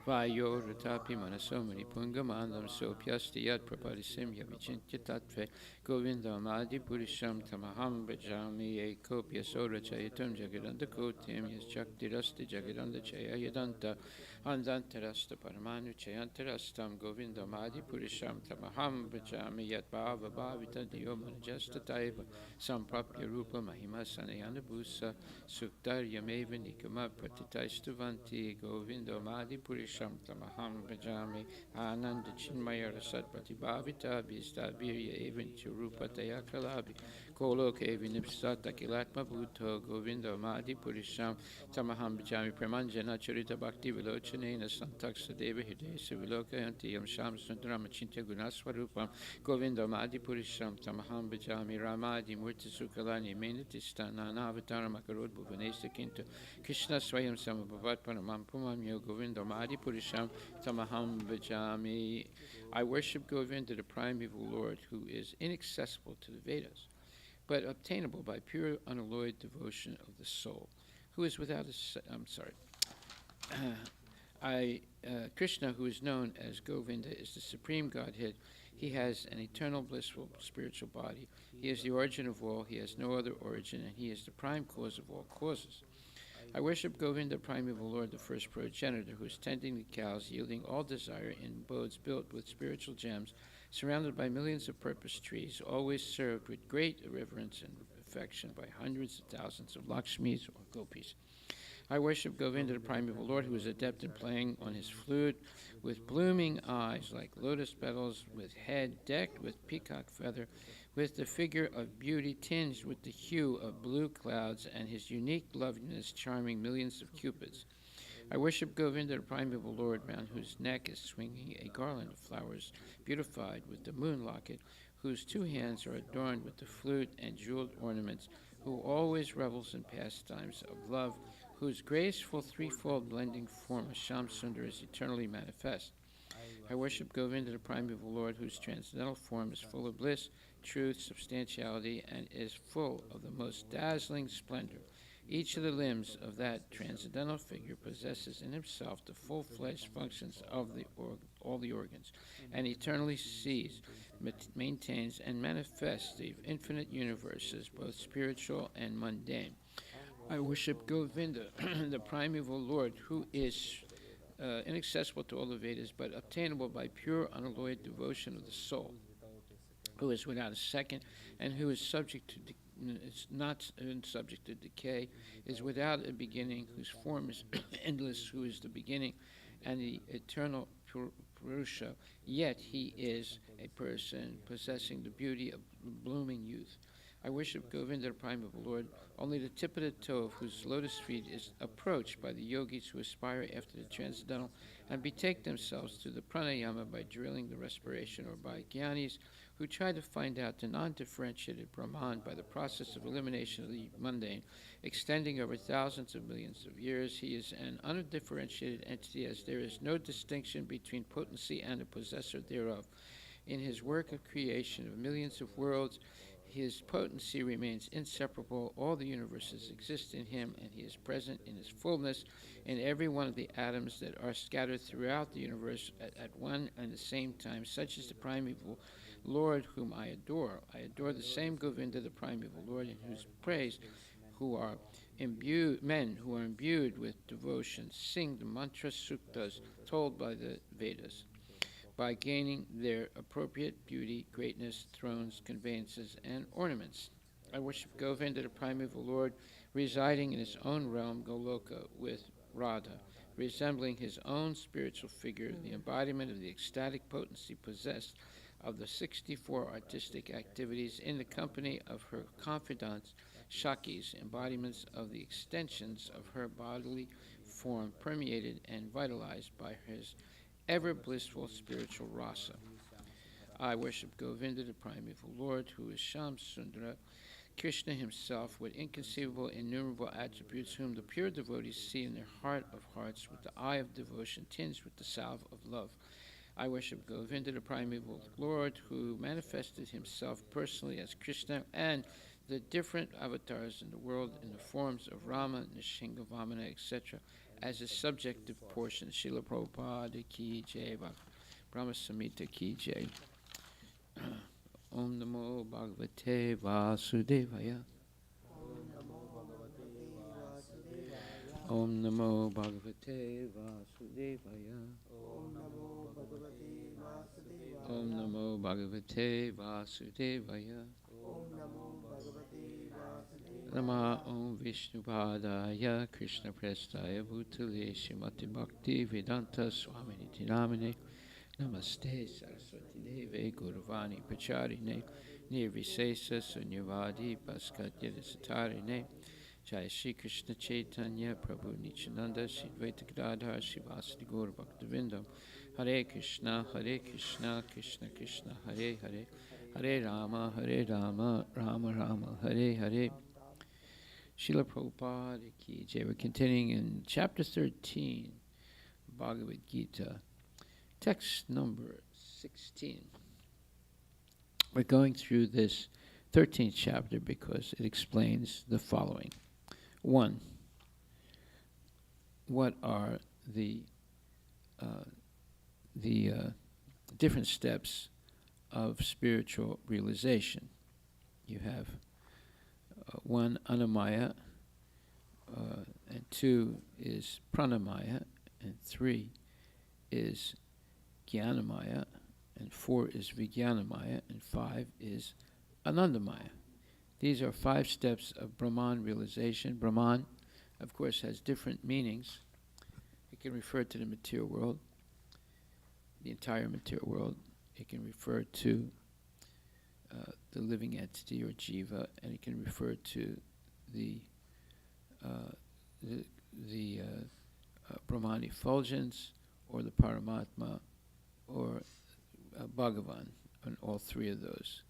Vayo Ratapi Manasomani Pungamandam Sopyasti Yad Prapadisim Yavicintya Tattve Govindam Adi Purisham Tamaham Bhajami Ekopya Sora Chayatam Jagadanda Kotim Yajaktirasti Jagadanda Chaya Yadanta Andantarasta Paramanu Chayantarastam Govindam Adi Purisham Tamaham Bhajami Yat Bhava Bhavita Diomanajasta Taiva Samprapya Rupa Mahima Sanayana Bhusa Suktar Yameva Nikama Pratitaistuvanti Govindam Adi Purisham Tamaham Bhajami Ananda Chinmaya Rasat Pratibhavita Bhista Virya Evin Rupa Tayakalabi Kolo Kevinipsata Kilatma Bhutto Govinda Madi Purisham Tamaham Bhajami Pramanjana Charita Bhakti Vilochanena Santaksa Deva Hidesa Viloka Antiyam Sham Sundaram Chintya Gunaswarupam Govinda Madi Purisham Tamaham Bhajami Ramadi Murti Sukalani Menitistana Avatar Makarod Bhuvanesa Kinta Krishna Swayam Samabhavat Paramam Pumam Yo Govinda Madi Purisham Tamaham Bhajami. I worship Govinda, the primeval Lord, who is inaccessible to the Vedas, but obtainable by pure, unalloyed devotion of the soul, who is without Krishna, who is known as Govinda, is the supreme Godhead. He has an eternal, blissful, spiritual body. He is the origin of all. He has no other origin, and he is the prime cause of all causes. I worship Govinda, primeval Lord, the first progenitor, who is tending the cows, yielding all desire in abodes built with spiritual gems, surrounded by millions of purpose trees, always served with great reverence and affection by hundreds of thousands of Lakshmis or Gopis. I worship Govinda, the primeval Lord, who is adept in playing on his flute, with blooming eyes like lotus petals, with head decked with peacock feather, with the figure of beauty tinged with the hue of blue clouds, and his unique loveliness charming millions of cupids. I worship Govinda, the primeval Lord, round whose neck is swinging a garland of flowers, beautified with the moon locket, whose two hands are adorned with the flute and jeweled ornaments, who always revels in pastimes of love, whose graceful threefold blending form of Sham Sundar is eternally manifest. I worship Govinda, the primeval Lord, whose transcendental form is full of bliss, truth, substantiality, and is full of the most dazzling splendor. Each of the limbs of that transcendental figure possesses in himself the full-fledged functions of all the organs, and eternally sees, maintains, and manifests the infinite universes, both spiritual and mundane. I worship Govinda, the primeval Lord, who is inaccessible to all the Vedas, but obtainable by pure, unalloyed devotion of the soul, who is without a second, and who is is not subject to decay, is without a beginning, whose form is endless, who is the beginning and the eternal Purusha, yet he is a person possessing the beauty of blooming youth. I worship Govinda, the primeval Lord, only the tip of the toe of whose lotus feet is approached by the yogis who aspire after the transcendental and betake themselves to the pranayama by drilling the respiration, or by jnanis who try to find out the non-differentiated Brahman by the process of elimination of the mundane, extending over thousands of millions of years. He is an undifferentiated entity, as there is no distinction between potency and the possessor thereof. In his work of creation of millions of worlds, his potency remains inseparable. All the universes exist in him, and he is present in his fullness in every one of the atoms that are scattered throughout the universe at one and the same time. Such is the primeval Lord whom I adore. I adore the same Govinda, the primeval Lord, in whose praise men who are imbued with devotion sing the mantra suktas told by the Vedas, by gaining their appropriate beauty, greatness, thrones, conveyances, and ornaments. I worship Govinda, the primeval Lord, residing in his own realm, Goloka, with Radha, resembling his own spiritual figure, the embodiment of the ecstatic potency possessed of the 64 artistic activities, in the company of her confidants, Shakis, embodiments of the extensions of her bodily form, permeated and vitalized by his ever blissful spiritual rasa. I worship Govinda, the primeval Lord, who is Sham Sundara, Krishna himself, with inconceivable, innumerable attributes, whom the pure devotees see in their heart of hearts with the eye of devotion tinged with the salve of love. I worship Govinda, the primeval Lord, who manifested himself personally as Krishna and the different avatars in the world in the forms of Rama, Nishinga, Vamana, etc., as a subjective portion. Srila Prabhupada ki jai, Brahma Samhita ki jai. Om Namo Bhagavate Vasudevaya. Om Namo Bhagavate Vasudevaya. Om Namo Bhagavate Vasudevaya. Nama Om Vishnupadaya Krishna Prestaya Bhutale Srimati Bhakti Vedanta Swamini Namine. Namaste Saraswati Deve Guruvani Pacharine Nirvisesa Sunyavadi Paskatya Satarine. Jai Shri Krishna Chaitanya Prabhu Nityananda Shri Dvaita Gadadhar Shivasadi Gaur Bhaktivinoda. Hare Krishna Krishna Krishna Hare Hare, Hare Rama Rama Rama Hare Hare. Srila Prabhupada ki jai. We're continuing in chapter 13, Bhagavad Gita, text number 16. We're going through this 13th chapter because it explains the following. 1. What are the different steps of spiritual realization? You have 1, Anamaya, and 2 is Pranamaya, and 3 is Jnanamaya, and 4 is Vijnanamaya, and 5 is Anandamaya. These are 5 steps of Brahman realization. Brahman, of course, has different meanings. It can refer to the material world, the entire material world. It can refer to the living entity, or jiva, and it can refer to the Brahman effulgence, or the Paramatma, or Bhagavan, and all 3 of those.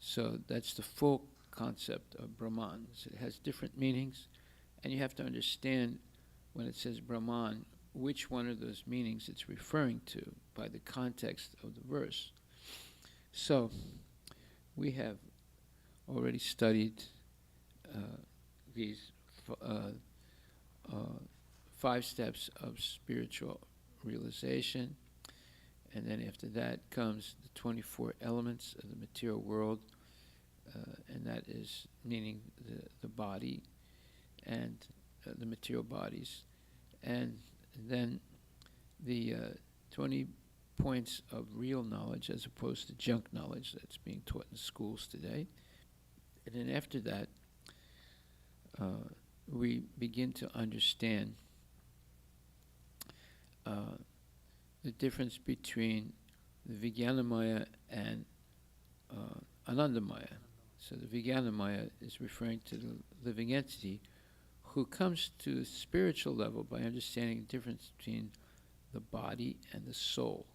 So that's the full concept of Brahman. So it has different meanings, and you have to understand when it says Brahman, which one of those meanings it's referring to by the context of the verse. So we have already studied these 5 steps of spiritual realization. And then after that comes the 24 elements of the material world, and that is meaning the body and the material bodies. And then the 20 points of real knowledge as opposed to junk knowledge that's being taught in schools today. And then after that, we begin to understand the difference between the Vijnanamaya and Anandamaya. So the Vijnanamaya is referring to the living entity who comes to spiritual level by understanding the difference between the body and the soul,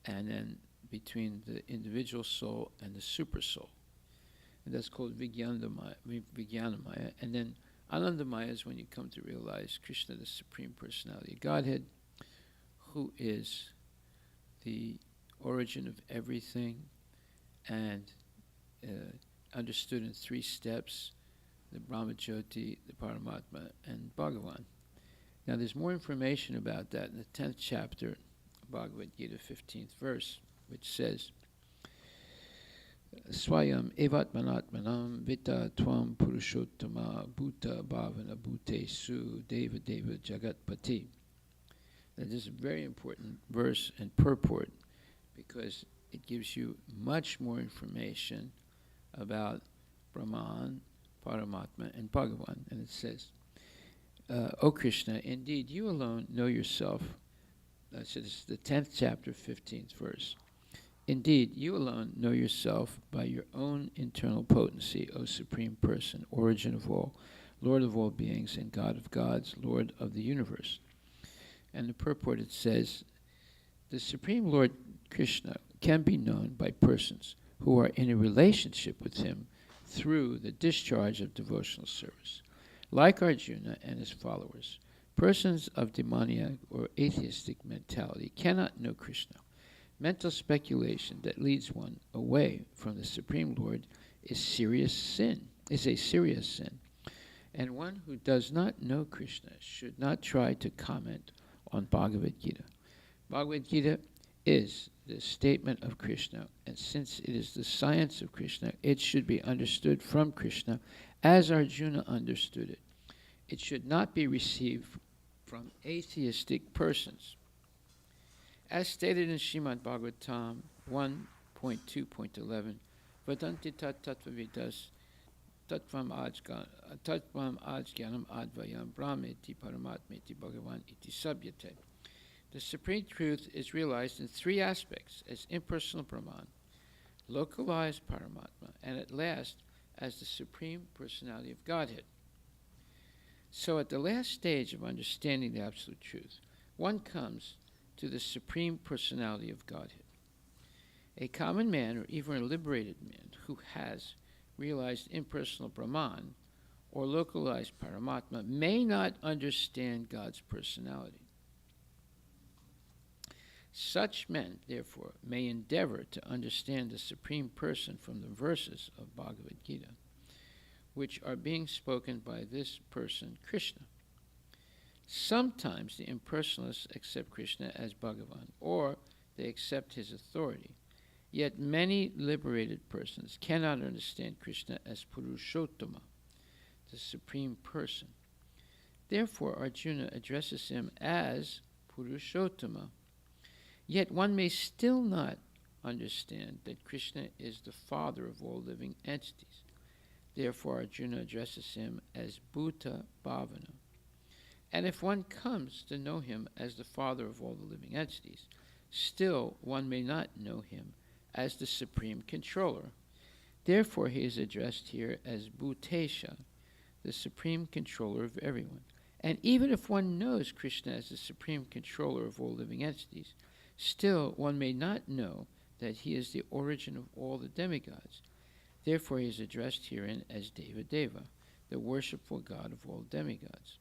and then between the individual soul and the super soul. And that's called Vijnanamaya. And then Anandamaya is when you come to realize Krishna, the Supreme Personality of Godhead, who is the origin of everything and understood in 3 steps, the Brahmajyoti, the Paramatma, and Bhagavan. Now there's more information about that in the 10th chapter of Bhagavad Gita, 15th verse, which says, Swayam evatmanatmanam vita tvam purushottama bhuta bhavana bhutesu deva deva jagatpati. Now this is a very important verse and purport because it gives you much more information about Brahman, Paramatma, and Bhagavan. And it says, O Krishna, indeed you alone know yourself. So this is the 10th chapter, 15th verse. Indeed, you alone know yourself by your own internal potency, O Supreme Person, origin of all, Lord of all beings, and God of gods, Lord of the universe. And the purport, it says, the Supreme Lord Krishna can be known by persons who are in a relationship with him through the discharge of devotional service. Like Arjuna and his followers, persons of demoniac or atheistic mentality cannot know Krishna. Mental speculation that leads one away from the Supreme Lord is a serious sin. And one who does not know Krishna should not try to comment on Bhagavad Gita. Bhagavad Gita is the statement of Krishna, and since it is the science of Krishna, it should be understood from Krishna as Arjuna understood it. It should not be received from atheistic persons. As stated in Srimad Bhagavatam 1.2.11, Vadanti tat tattvavidas tattvam ajnanam advayam brahmeti paramatmeti bhagavan iti sabhyate. The supreme truth is realized in 3 aspects, as impersonal Brahman, localized Paramatma, and at last as the Supreme Personality of Godhead. So at the last stage of understanding the Absolute Truth, one comes to the Supreme Personality of Godhead. A common man, or even a liberated man, who has realized impersonal Brahman or localized Paramatma may not understand God's personality. Such men, therefore, may endeavor to understand the Supreme Person from the verses of Bhagavad Gita, which are being spoken by this person, Krishna. Sometimes the impersonalists accept Krishna as Bhagavan, or they accept his authority. Yet many liberated persons cannot understand Krishna as Purushottama, the Supreme Person. Therefore, Arjuna addresses him as Purushottama. Yet one may still not understand that Krishna is the father of all living entities. Therefore, Arjuna addresses him as Bhuta Bhavana. And if one comes to know him as the father of all the living entities, still one may not know him as the supreme controller. Therefore, he is addressed here as Bhutesha, the supreme controller of everyone. And even if one knows Krishna as the supreme controller of all living entities, still one may not know that he is the origin of all the demigods. Therefore, he is addressed herein as Deva Deva, the worshipful god of all demigods.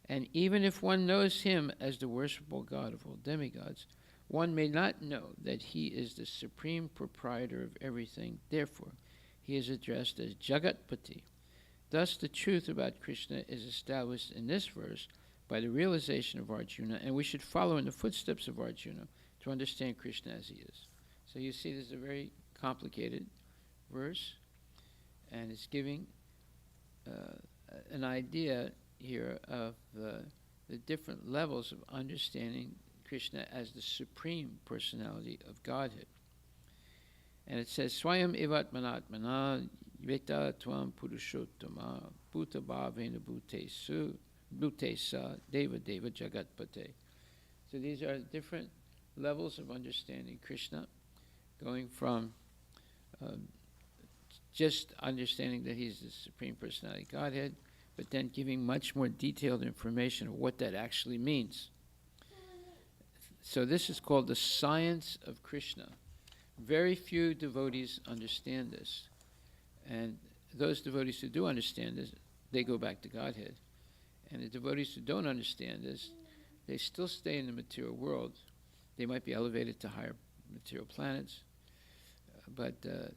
And even if one knows him as the worshipful god of all demigods, one may not know that he is the supreme proprietor of everything. Therefore, he is addressed as Jagatpati, Thus, the truth about Krishna is established in this verse by the realization of Arjuna, and we should follow in the footsteps of Arjuna to understand Krishna as he is. So you see, this is a very complicated verse, and it's giving an idea here of the different levels of understanding Krishna as the Supreme Personality of Godhead. And it says, Swayam Ivatmanatmana Veta Tvam Purushottama Bhuta Bhavena Bhutesa Deva Deva Jagatpate. So these are different levels of understanding Krishna, going from just understanding that he's the Supreme Personality of Godhead, but then giving much more detailed information of what that actually means. So this is called the science of Krishna. Very few devotees understand this. And those devotees who do understand this, they go back to Godhead. And the devotees who don't understand this, they still stay in the material world. They might be elevated to higher material planets. But the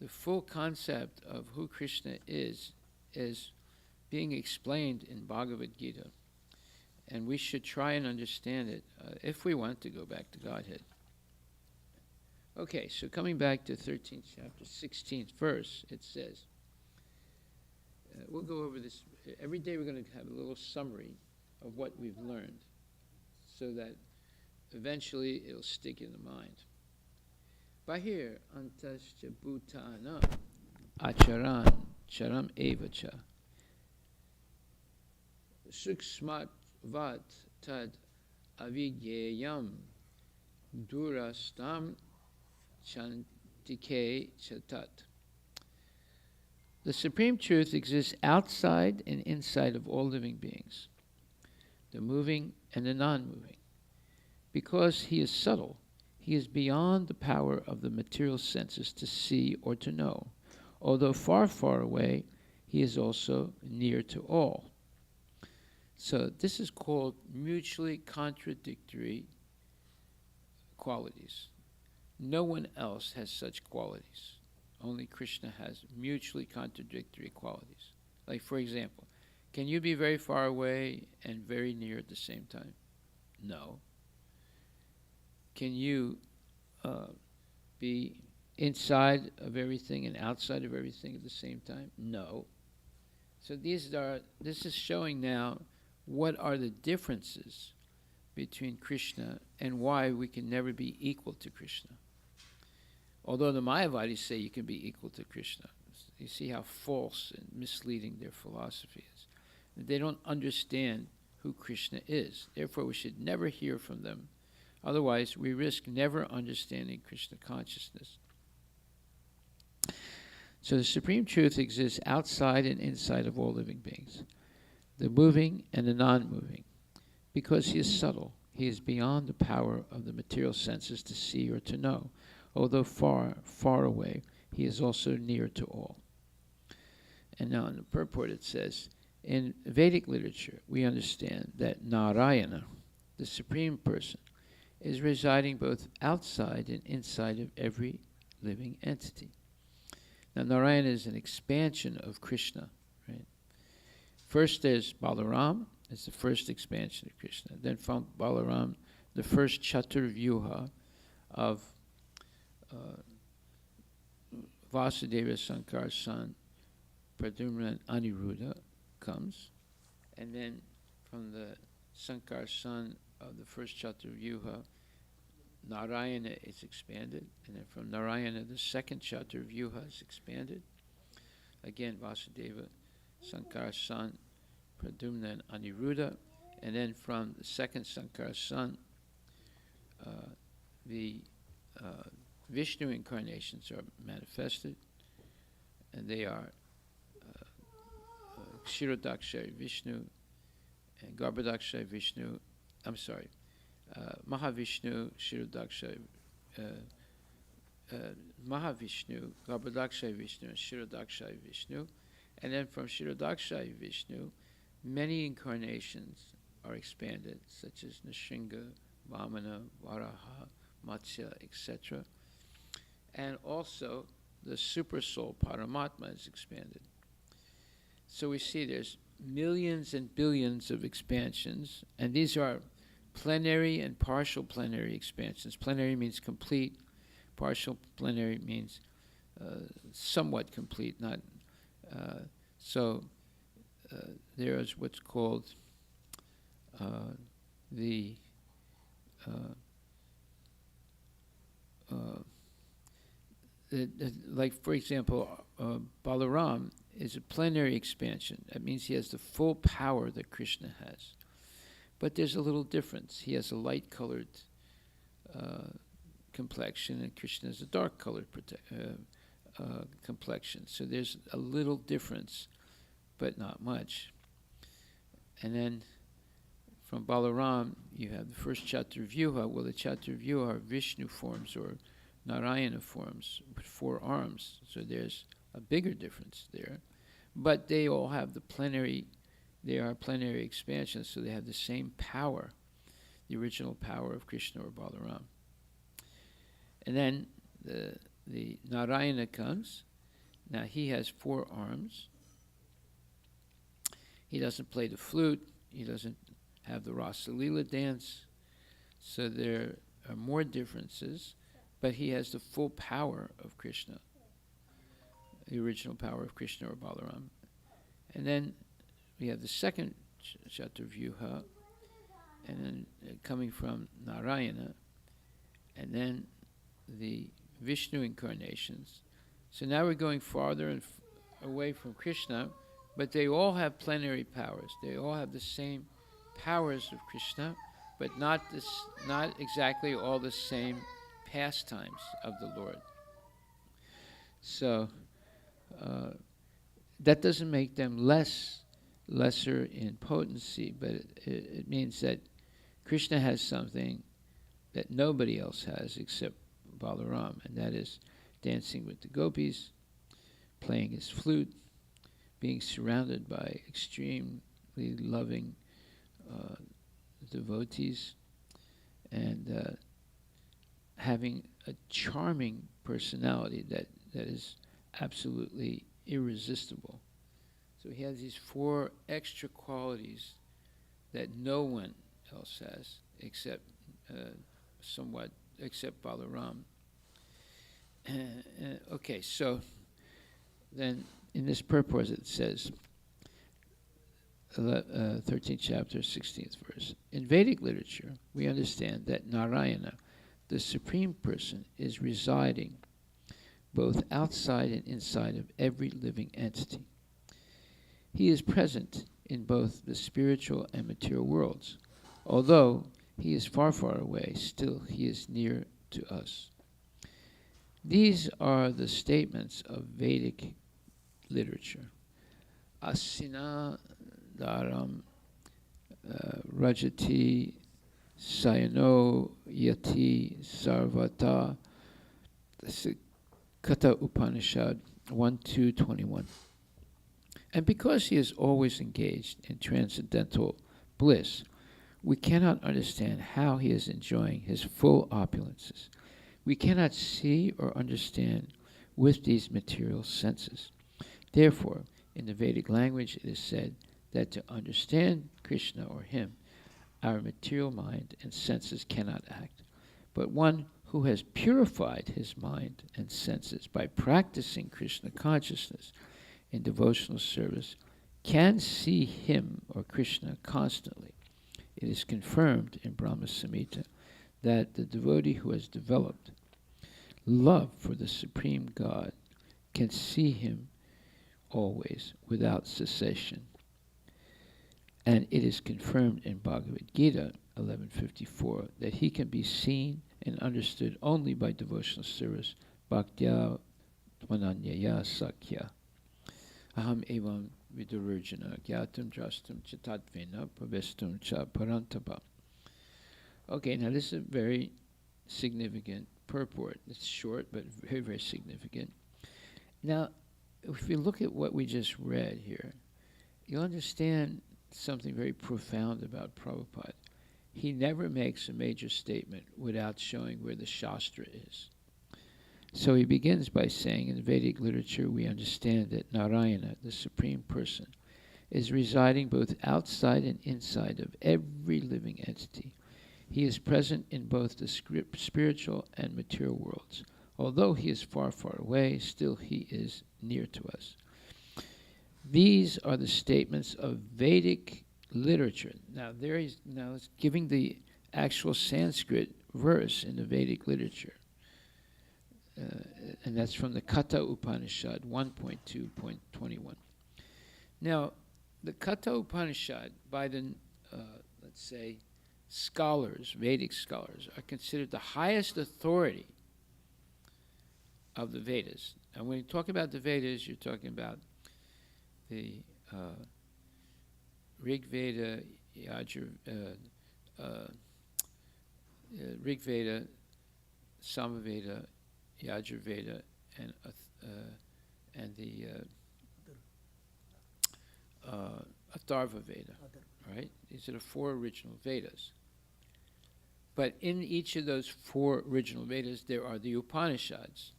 full concept of who Krishna is being explained in Bhagavad Gita. And we should try and understand it if we want to go back to Godhead. Okay, so coming back to 13th chapter, 16th verse, it says, we'll go over this. Every day we're going to have a little summary of what we've learned so that eventually it'll stick in the mind. Bahir antascha bhutana acharan charam evacha suksmat vat tad avigyayam durastam chantike chatat. The Supreme Truth exists outside and inside of all living beings, the moving and the non-moving. Because he is subtle, he is beyond the power of the material senses to see or to know. Although far, far away, he is also near to all. So this is called mutually contradictory qualities. No one else has such qualities. Only Krishna has mutually contradictory qualities. Like, for example, can you be very far away and very near at the same time? No. Can you be inside of everything and outside of everything at the same time? No. So this is showing now what are the differences between Krishna and why we can never be equal to Krishna. Although the Mayavadis say you can be equal to Krishna. You see how false and misleading their philosophy is. They don't understand who Krishna is. Therefore, we should never hear from them. Otherwise, we risk never understanding Krishna consciousness. So the Supreme Truth exists outside and inside of all living beings, the moving and the non-moving. Because he is subtle, he is beyond the power of the material senses to see or to know. Although far, far away, he is also near to all. And now in the purport it says, in Vedic literature, we understand that Narayana, the Supreme Person, is residing both outside and inside of every living entity. Now Narayana is an expansion of Krishna, right? First there's Balaram, it's the first expansion of Krishna. Then from Balaram, the first Chaturvyuha of Vasudeva Sankar's son, Pradyumna and Aniruddha comes. And then from the Sankar's son of the first Chaturvyuha, Narayana is expanded. And then from Narayana, the second Chaturvyuha is expanded. Again, Vasudeva, Sankar's son, Pradyumna and Aniruddha. And then from the second Sankar's son, the Vishnu incarnations are manifested, and they are Kshirodakshay Vishnu and Garbhodakshay Vishnu. Mahavishnu, Kshirodakshay, Mahavishnu, Garbhodakshay Vishnu, and Kshirodakshay Vishnu. And then from Kshirodakshay Vishnu, many incarnations are expanded, such as Nrsimha, Vamana, Varaha, Matsya, etc. And also the super soul Paramatma is expanded. So we see there's millions and billions of expansions, and these are plenary and partial plenary expansions. Plenary means complete. Partial plenary means somewhat complete, not so there is what's called the like, for example, Balaram is a plenary expansion. That means he has the full power that Krishna has. But there's a little difference. He has a light-colored complexion, and Krishna has a dark-colored complexion. So there's a little difference, but not much. And then from Balaram, you have the first Chaturvyuha. Well, the Chaturvyuha are Vishnu forms or Narayana forms with 4 arms. So there's a bigger difference there. But they all have the plenary, they are plenary expansions, so they have the same power, the original power of Krishna or Balaram. And then the Narayana comes. Now he has 4 arms. He doesn't play the flute. He doesn't have the Rasa Leela dance. So there are more differences, but he has the full power of Krishna, the original power of Krishna or Balaram. And then we have the second Chaturvyuha, and then coming from Narayana, and then the Vishnu incarnations. So now we're going farther and away from Krishna, but they all have plenary powers. They all have the same powers of Krishna, but not exactly all the same pastimes of the Lord. So that doesn't make them lesser in potency, but it means that Krishna has something that nobody else has except Balaram, and that is dancing with the gopis, playing his flute, being surrounded by extremely loving devotees, and having a charming personality that is absolutely irresistible. So he has these 4 extra qualities that no one else has except except Balaram. Okay, so then in this purport it says, 13th chapter, 16th verse. In Vedic literature, we understand that Narayana, the Supreme Person, is residing both outside and inside of every living entity. He is present in both the spiritual and material worlds. Although he is far, far away, still he is near to us. These are the statements of Vedic literature. Asina Dharam Rajati Sayano Yati Sarvata Kata Upanishad 1:2:21. And because he is always engaged in transcendental bliss, we cannot understand how he is enjoying his full opulences. We cannot see or understand with these material senses. Therefore, in the Vedic language, it is said that to understand Krishna or him, our material mind and senses cannot act. But one who has purified his mind and senses by practicing Krishna consciousness in devotional service can see him or Krishna constantly. It is confirmed in Brahma Samhita that the devotee who has developed love for the Supreme God can see him always without cessation. And it is confirmed in Bhagavad Gita 11:54 that he can be seen and understood only by devotional service. Bhaktya Tvananyaya Sakya. Aham evam vidururjana gyatam drastam chitatvena pravestum cha parantapa. Okay, now this is a very significant purport. It's short, but very, very significant. Now, if you look at what we just read here, you'll understand something very profound about Prabhupada. He never makes a major statement without showing where the Shastra is. So he begins by saying, in Vedic literature, we understand that Narayana, the Supreme Person, is residing both outside and inside of every living entity. He is present in both the spiritual and material worlds. Although he is far, far away, still he is near to us. These are the statements of Vedic literature. Now, it's giving the actual Sanskrit verse in the Vedic literature. And that's from the Katha Upanishad 1.2.21. Now, the Katha Upanishad, by the, let's say, scholars, Vedic scholars, are considered the highest authority of the Vedas. And when you talk about the Vedas, you're talking about the Rig Veda, Rig Veda, Samaveda, Yajurveda, and the Atharva Veda, right? These are the 4 original Vedas. But in each of those 4 original Vedas, there are the Upanishads,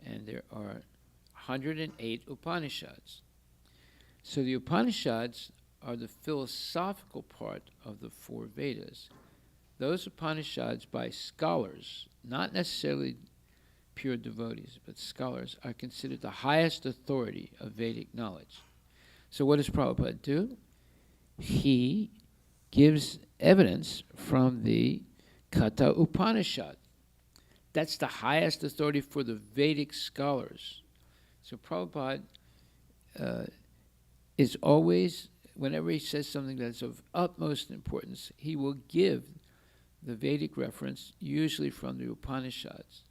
and there are 108 Upanishads. So the Upanishads are the philosophical part of the 4 Vedas. Those Upanishads by scholars, not necessarily pure devotees, but scholars, are considered the highest authority of Vedic knowledge. So what does Prabhupada do? He gives evidence from the Katha Upanishad. That's the highest authority for the Vedic scholars. So Prabhupada is always, whenever he says something that's of utmost importance, he will give the Vedic reference, usually from the Upanishads,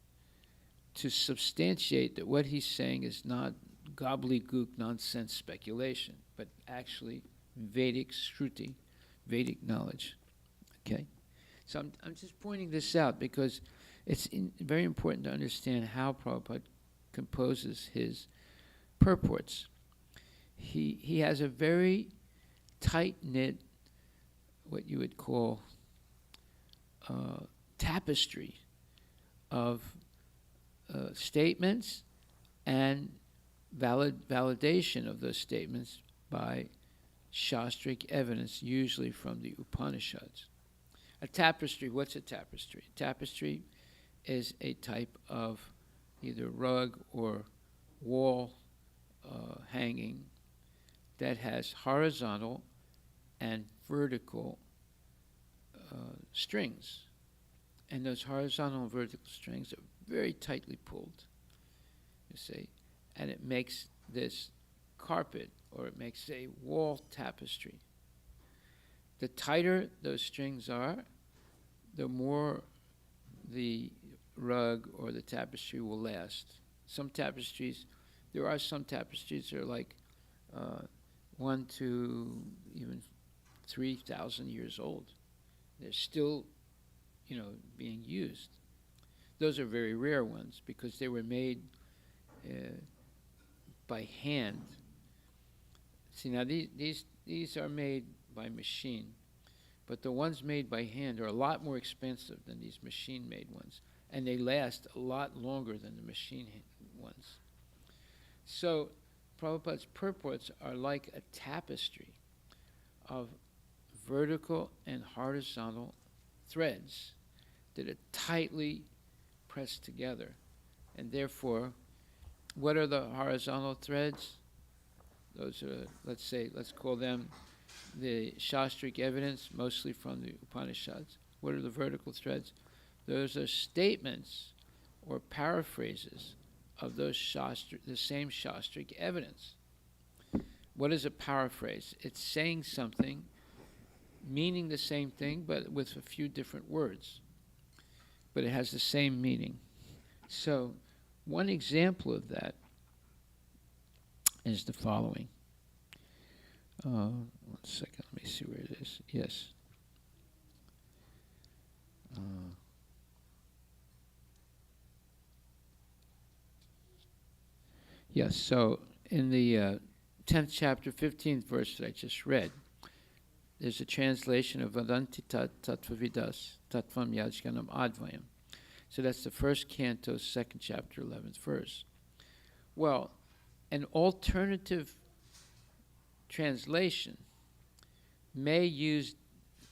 to substantiate that what he's saying is not gobbledygook nonsense speculation, but actually Vedic Shruti, Vedic knowledge. Okay? So I'm just pointing this out because it's very important to understand how Prabhupada composes his purports. He has a very tight-knit, what you would call tapestry of statements and validation of those statements by Shastric evidence, usually from the Upanishads. A tapestry, what's a tapestry? Tapestry is a type of either rug or wall hanging that has horizontal and vertical strings. And those horizontal and vertical strings are very tightly pulled, you see, and it makes this carpet, or it makes a wall tapestry. The tighter those strings are, the more the rug or the tapestry will last. There are some tapestries that are like 1 to even 3,000 years old. They're still, being used. Those are very rare ones because they were made by hand. See, now these are made by machine, but the ones made by hand are a lot more expensive than these machine-made ones, and they last a lot longer than the machine ones. So Prabhupada's purports are like a tapestry of vertical and horizontal threads that are tightly pressed together. And therefore, what are the horizontal threads? Those are, let's call them the Shastric evidence, mostly from the Upanishads. What are the vertical threads? Those are statements or paraphrases of those the same Shastric evidence. What is a paraphrase? It's saying something, meaning the same thing, but with a few different words. But it has the same meaning. So, one example of that is the following. 1 second, let me see where it is. Yes. Yes, so in the 10th chapter, 15th verse that I just read, there's a translation of Vadanti Tattvavidas Tattvam Yajganam Advayam. So that's the first canto, second chapter, 11th verse. Well, an alternative translation may use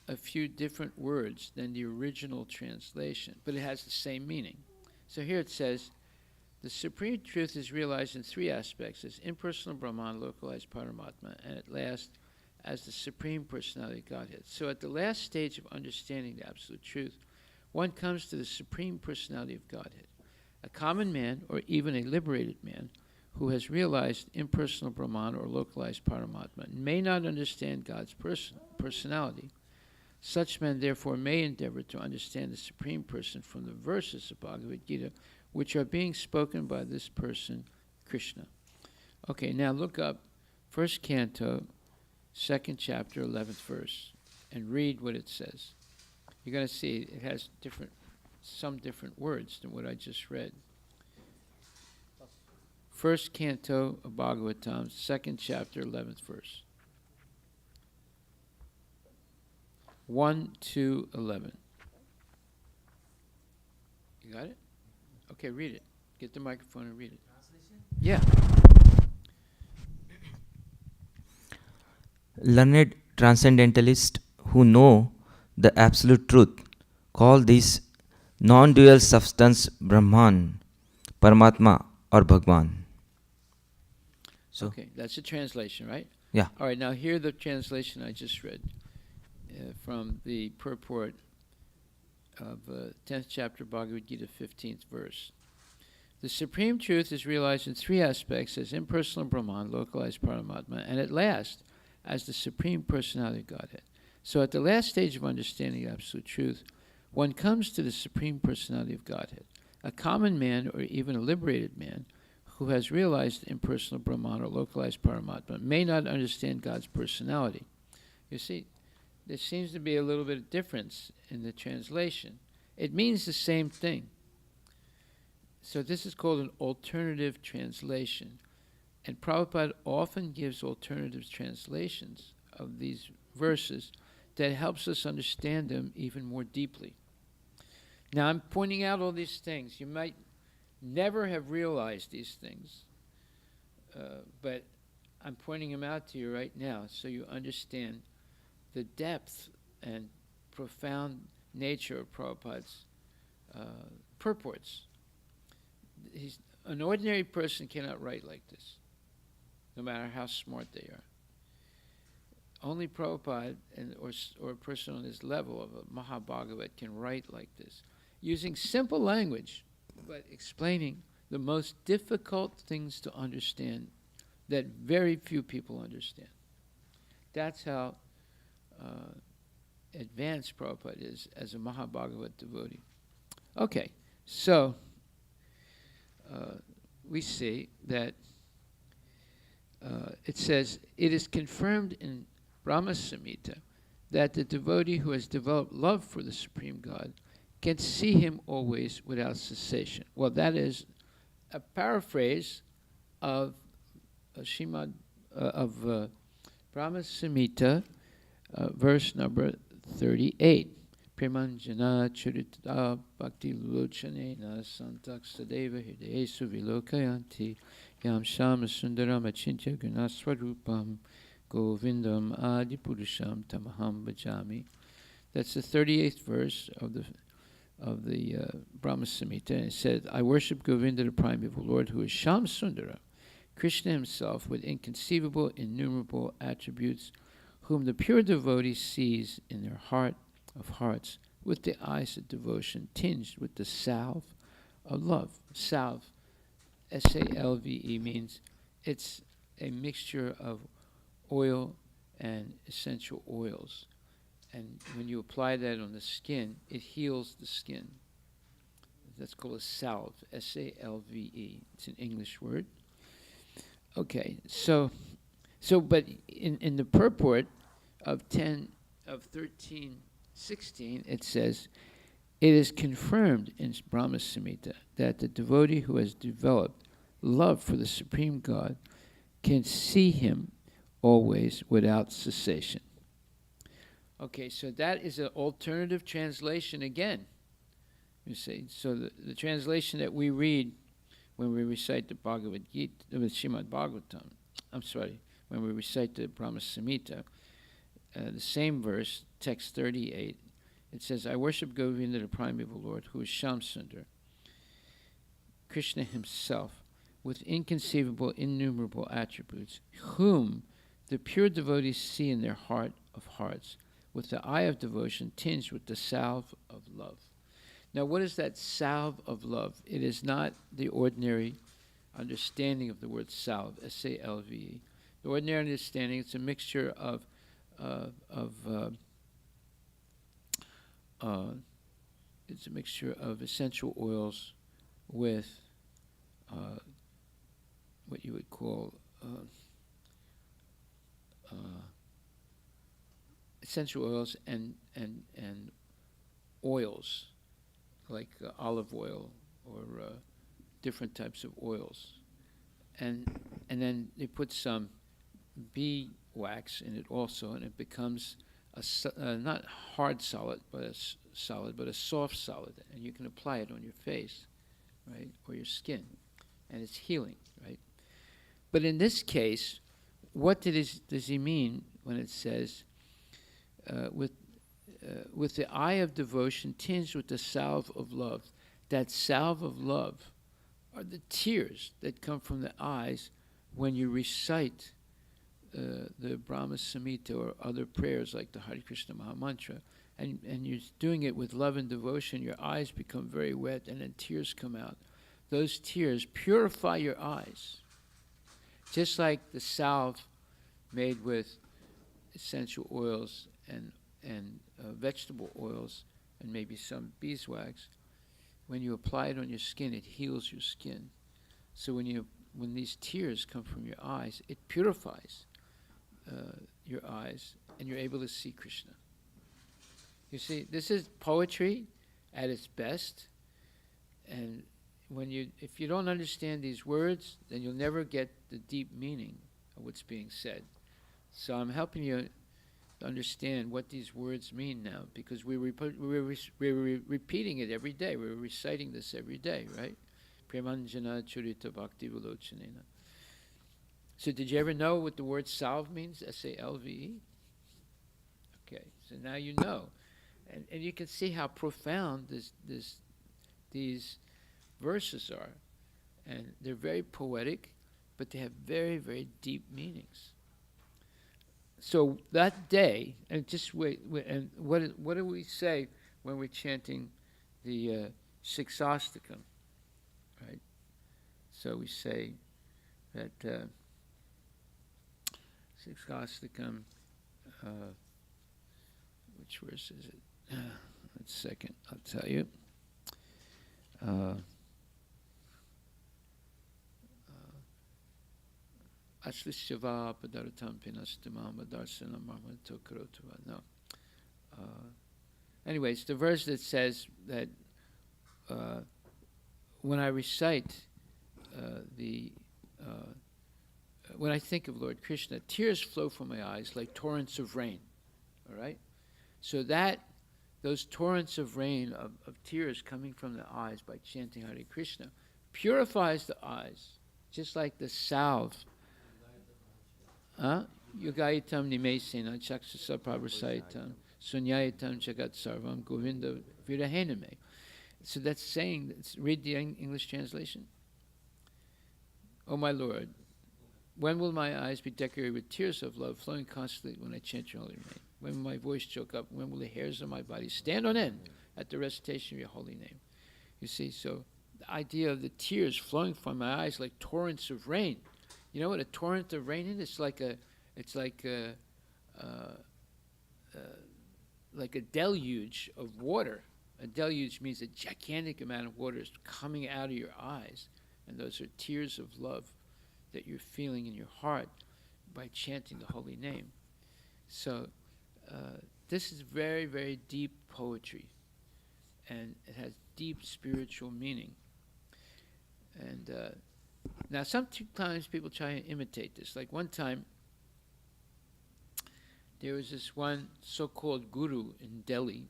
a few different words than the original translation, but it has the same meaning. So here it says, the supreme truth is realized in three aspects: as impersonal Brahman, localized Paramatma, and at last as the supreme personality of Godhead. So at the last stage of understanding the absolute truth, one comes to the supreme personality of Godhead. A common man, or even a liberated man, who has realized impersonal Brahman or localized Paramatma may not understand God's personality. Such men therefore may endeavor to understand the Supreme Person from the verses of Bhagavad Gita, which are being spoken by this person, Krishna. Okay, now look up first canto, second chapter, 11th verse, and read what it says. You're going to see it has some different words than what I just read. First canto of Bhagavatam, second chapter, 11th verse. 1 to 11. You got it? Okay, read it. Get the microphone and read it. Yeah. Learned transcendentalists who know the absolute truth call this non-dual substance Brahman, Paramatma, or Bhagwan. So, Okay, that's a translation, right? yeah. All right, now hear the translation I just read from the purport of 10th chapter Bhagavad Gita, 15th verse. The supreme truth is realized in three aspects: as impersonal Brahman, localized Paramatma, and at last as the supreme personality of Godhead. So at the last stage of understanding absolute truth, one comes to the supreme personality of Godhead. A common man, or even a liberated man, who has realized impersonal Brahman or localized Paramatma may not understand God's personality. You see, there seems to be a little bit of difference in the translation. It means the same thing. So this is called an alternative translation. And Prabhupada often gives alternative translations of these verses that helps us understand them even more deeply. Now I'm pointing out all these things. You might never have realized these things, but I'm pointing them out to you right now so you understand the depth and profound nature of Prabhupada's purports. An ordinary person cannot write like this, no matter how smart they are. Only Prabhupada or a person on his level of a Mahabhagavat can write like this, using simple language, but explaining the most difficult things to understand that very few people understand. That's how advanced Prabhupada is as a Mahabhagavat devotee. Okay, so we see that it says, it is confirmed in Brahma Samhita that the devotee who has developed love for the Supreme God can see him always without cessation. Well, that is a paraphrase of Brahma Samhita, verse number 38. Premanjana charita bhakti lochanena santaksadeva hidesu vilokayanti yam shama sundaram achintya gunaswarupam govindam adipurusham tamaham bhajami. That's the 38th verse of the Brahma Samhita. And it said, I worship Govinda, the primeval Lord, who is Sham Sundara, Krishna himself, with inconceivable, innumerable attributes, whom the pure devotee sees in their heart of hearts, with the eyes of devotion, tinged with the salve of love. Salve, S-A-L-V-E, means it's a mixture of oil and essential oils. And when you apply that on the skin, it heals the skin. That's called a salve, S-A-L-V-E. It's an English word. Okay, so but in the purport of 13:16, it says, it is confirmed in Brahma Samhita that the devotee who has developed love for the Supreme God can see him always without cessation. Okay, so that is an alternative translation again. You see, so the translation that we read when we recite the Bhagavad Gita, the Srimad Bhagavatam, when we recite the Brahma Samhita, the same verse, text 38, it says, I worship Govinda, the primeval Lord, who is Shamsundar, Krishna himself, with inconceivable, innumerable attributes, whom the pure devotees see in their heart of hearts, with the eye of devotion tinged with the salve of love. Now, what is that salve of love? It is not the ordinary understanding of the word salve, S-A-L-V-E. The ordinary understanding, it's a mixture of essential oils with what you would call essential oils and oils like olive oil or different types of oils, and then they put some bee wax in it also, and it becomes not hard solid, but a soft solid, and you can apply it on your face, right, or your skin, and it's healing, right? But in this case, what does he mean when it says, with the eye of devotion tinged with the salve of love? That salve of love are the tears that come from the eyes when you recite the Brahma Samhita or other prayers like the Hare Krishna Maha Mantra, and you're doing it with love and devotion. Your eyes become very wet, and then tears come out. Those tears purify your eyes, just like the salve made with essential oils and vegetable oils and maybe some beeswax. When you apply it on your skin, it heals your skin. So when these tears come from your eyes, it purifies your eyes, and you're able to see Krishna. You see, this is poetry at its best, and if you don't understand these words, then you'll never get the deep meaning of what's being said. So I'm helping you understand what these words mean now, because we're repeating it every day. We're reciting this every day, right? Premanjana Churita Bhakti Vilochanena. So did you ever know what the word salve means? S-A-L-V-E? Okay, so now you know. And you can see how profound these verses are. And they're very poetic, but they have very, very deep meanings. So that day, and just wait, and what do we say when we're chanting the Shiksastakam, right? So we say that Shiksastakam, which verse is it? One second, I'll tell you. Aslishyava padartam pinastamam adarsanam marmanto karotuva. No. Anyway, it's the verse that says that when I recite when I think of Lord Krishna, tears flow from my eyes like torrents of rain. All right? So those torrents of rain, of tears coming from the eyes by chanting Hare Krishna, purifies the eyes, just like the salve. Yugayitam nimesena chakshasa prabhasaitam sunyayitam jagat sarvam govinda virahename. So that's saying, read the English translation. Oh my Lord, when will my eyes be decorated with tears of love flowing constantly when I chant your holy name? When will my voice choke up? When will the hairs of my body stand on end at the recitation of your holy name? You see, so the idea of the tears flowing from my eyes like torrents of rain. You know what a torrent of rain is? It's like a deluge of water. A deluge means a gigantic amount of water is coming out of your eyes, and those are tears of love that you're feeling in your heart by chanting the holy name. So this is very, very deep poetry, and it has deep spiritual meaning. And now sometimes people try to imitate this. Like one time, there was this one so-called guru in Delhi,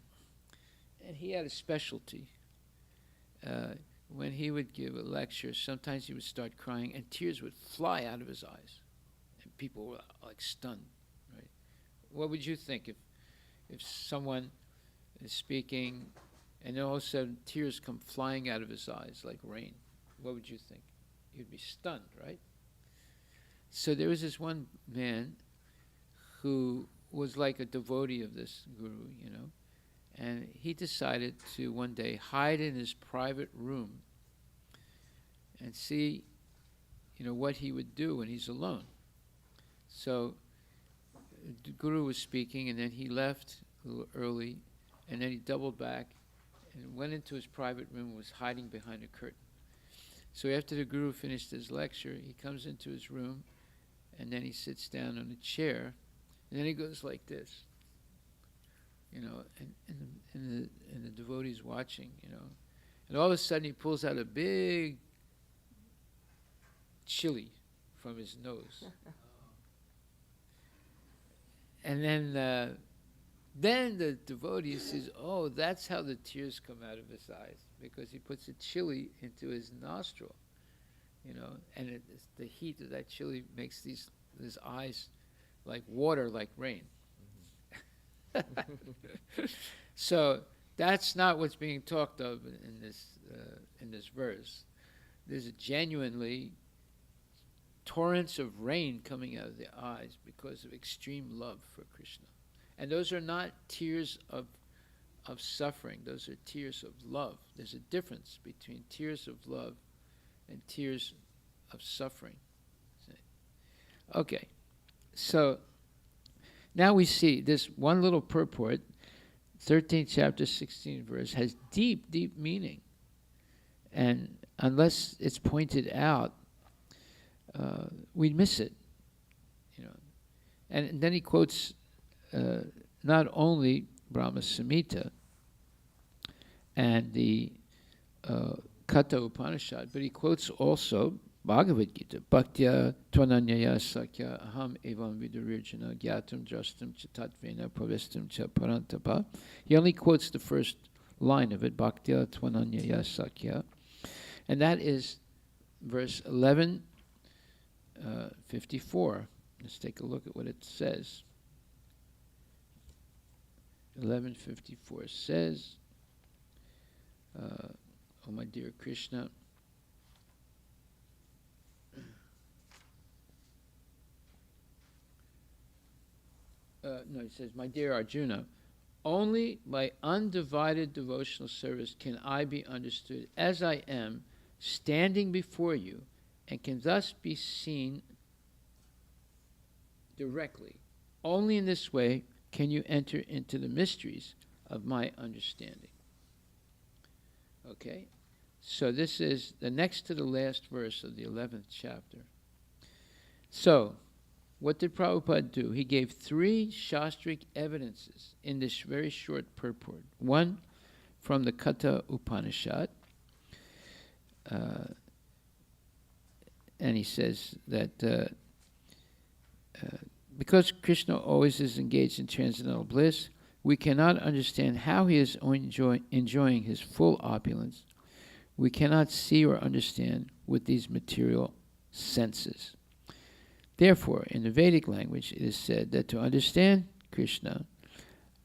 and he had a specialty. when he would give a lecture, sometimes he would start crying and tears would fly out of his eyes. And people were like stunned, right? What would you think if someone is speaking and then all of a sudden tears come flying out of his eyes like rain? What would you think? You'd be stunned, right? So there was this one man who was like a devotee of this guru, you know, and he decided to one day hide in his private room and see, you know, what he would do when he's alone. So the guru was speaking, and then he left a little early, and then he doubled back and went into his private room and was hiding behind a curtain. So after the guru finished his lecture, he comes into his room, and then he sits down on a chair, and then he goes like this, you know, and the devotee's watching, you know. And all of a sudden he pulls out a big chili from his nose. And then the devotee says, oh, that's how the tears come out of his eyes, because he puts a chili into his nostril, you know, and the heat of that chili makes his eyes like water, like rain. So that's not what's being talked of in this verse. There's genuinely torrents of rain coming out of the eyes because of extreme love for Krishna. And those are not tears of suffering. Those are tears of love. There's a difference between tears of love and tears of suffering. Okay, so now we see this one little purport, 13th chapter, 16th verse, has deep, deep meaning. And unless it's pointed out, we miss it, you know. And then he quotes not only Brahma Samhita and the Katha Upanishad, but he quotes also Bhagavad Gita. Bhaktya tvananyaya sakya aham evam vidurirjana gyatam drastam chitatvena pravestam cha parantapa. He only quotes the first line of it, Bhaktya tvananyaya sakya. And that is verse 1154. Let's take a look at what it says. 1154 says, oh my dear Krishna, no, it says, my dear Arjuna, only by undivided devotional service can I be understood as I am, standing before you, and can thus be seen directly. Only in this way can you enter into the mysteries of my understanding. Okay? So this is the next to the last verse of the 11th chapter. So, what did Prabhupada do? He gave 3 Shastric evidences in this very short purport. One from the Katha Upanishad, and he says that because Krishna always is engaged in transcendental bliss, we cannot understand how he is enjoying his full opulence. We cannot see or understand with these material senses. Therefore, in the Vedic language, it is said that to understand Krishna,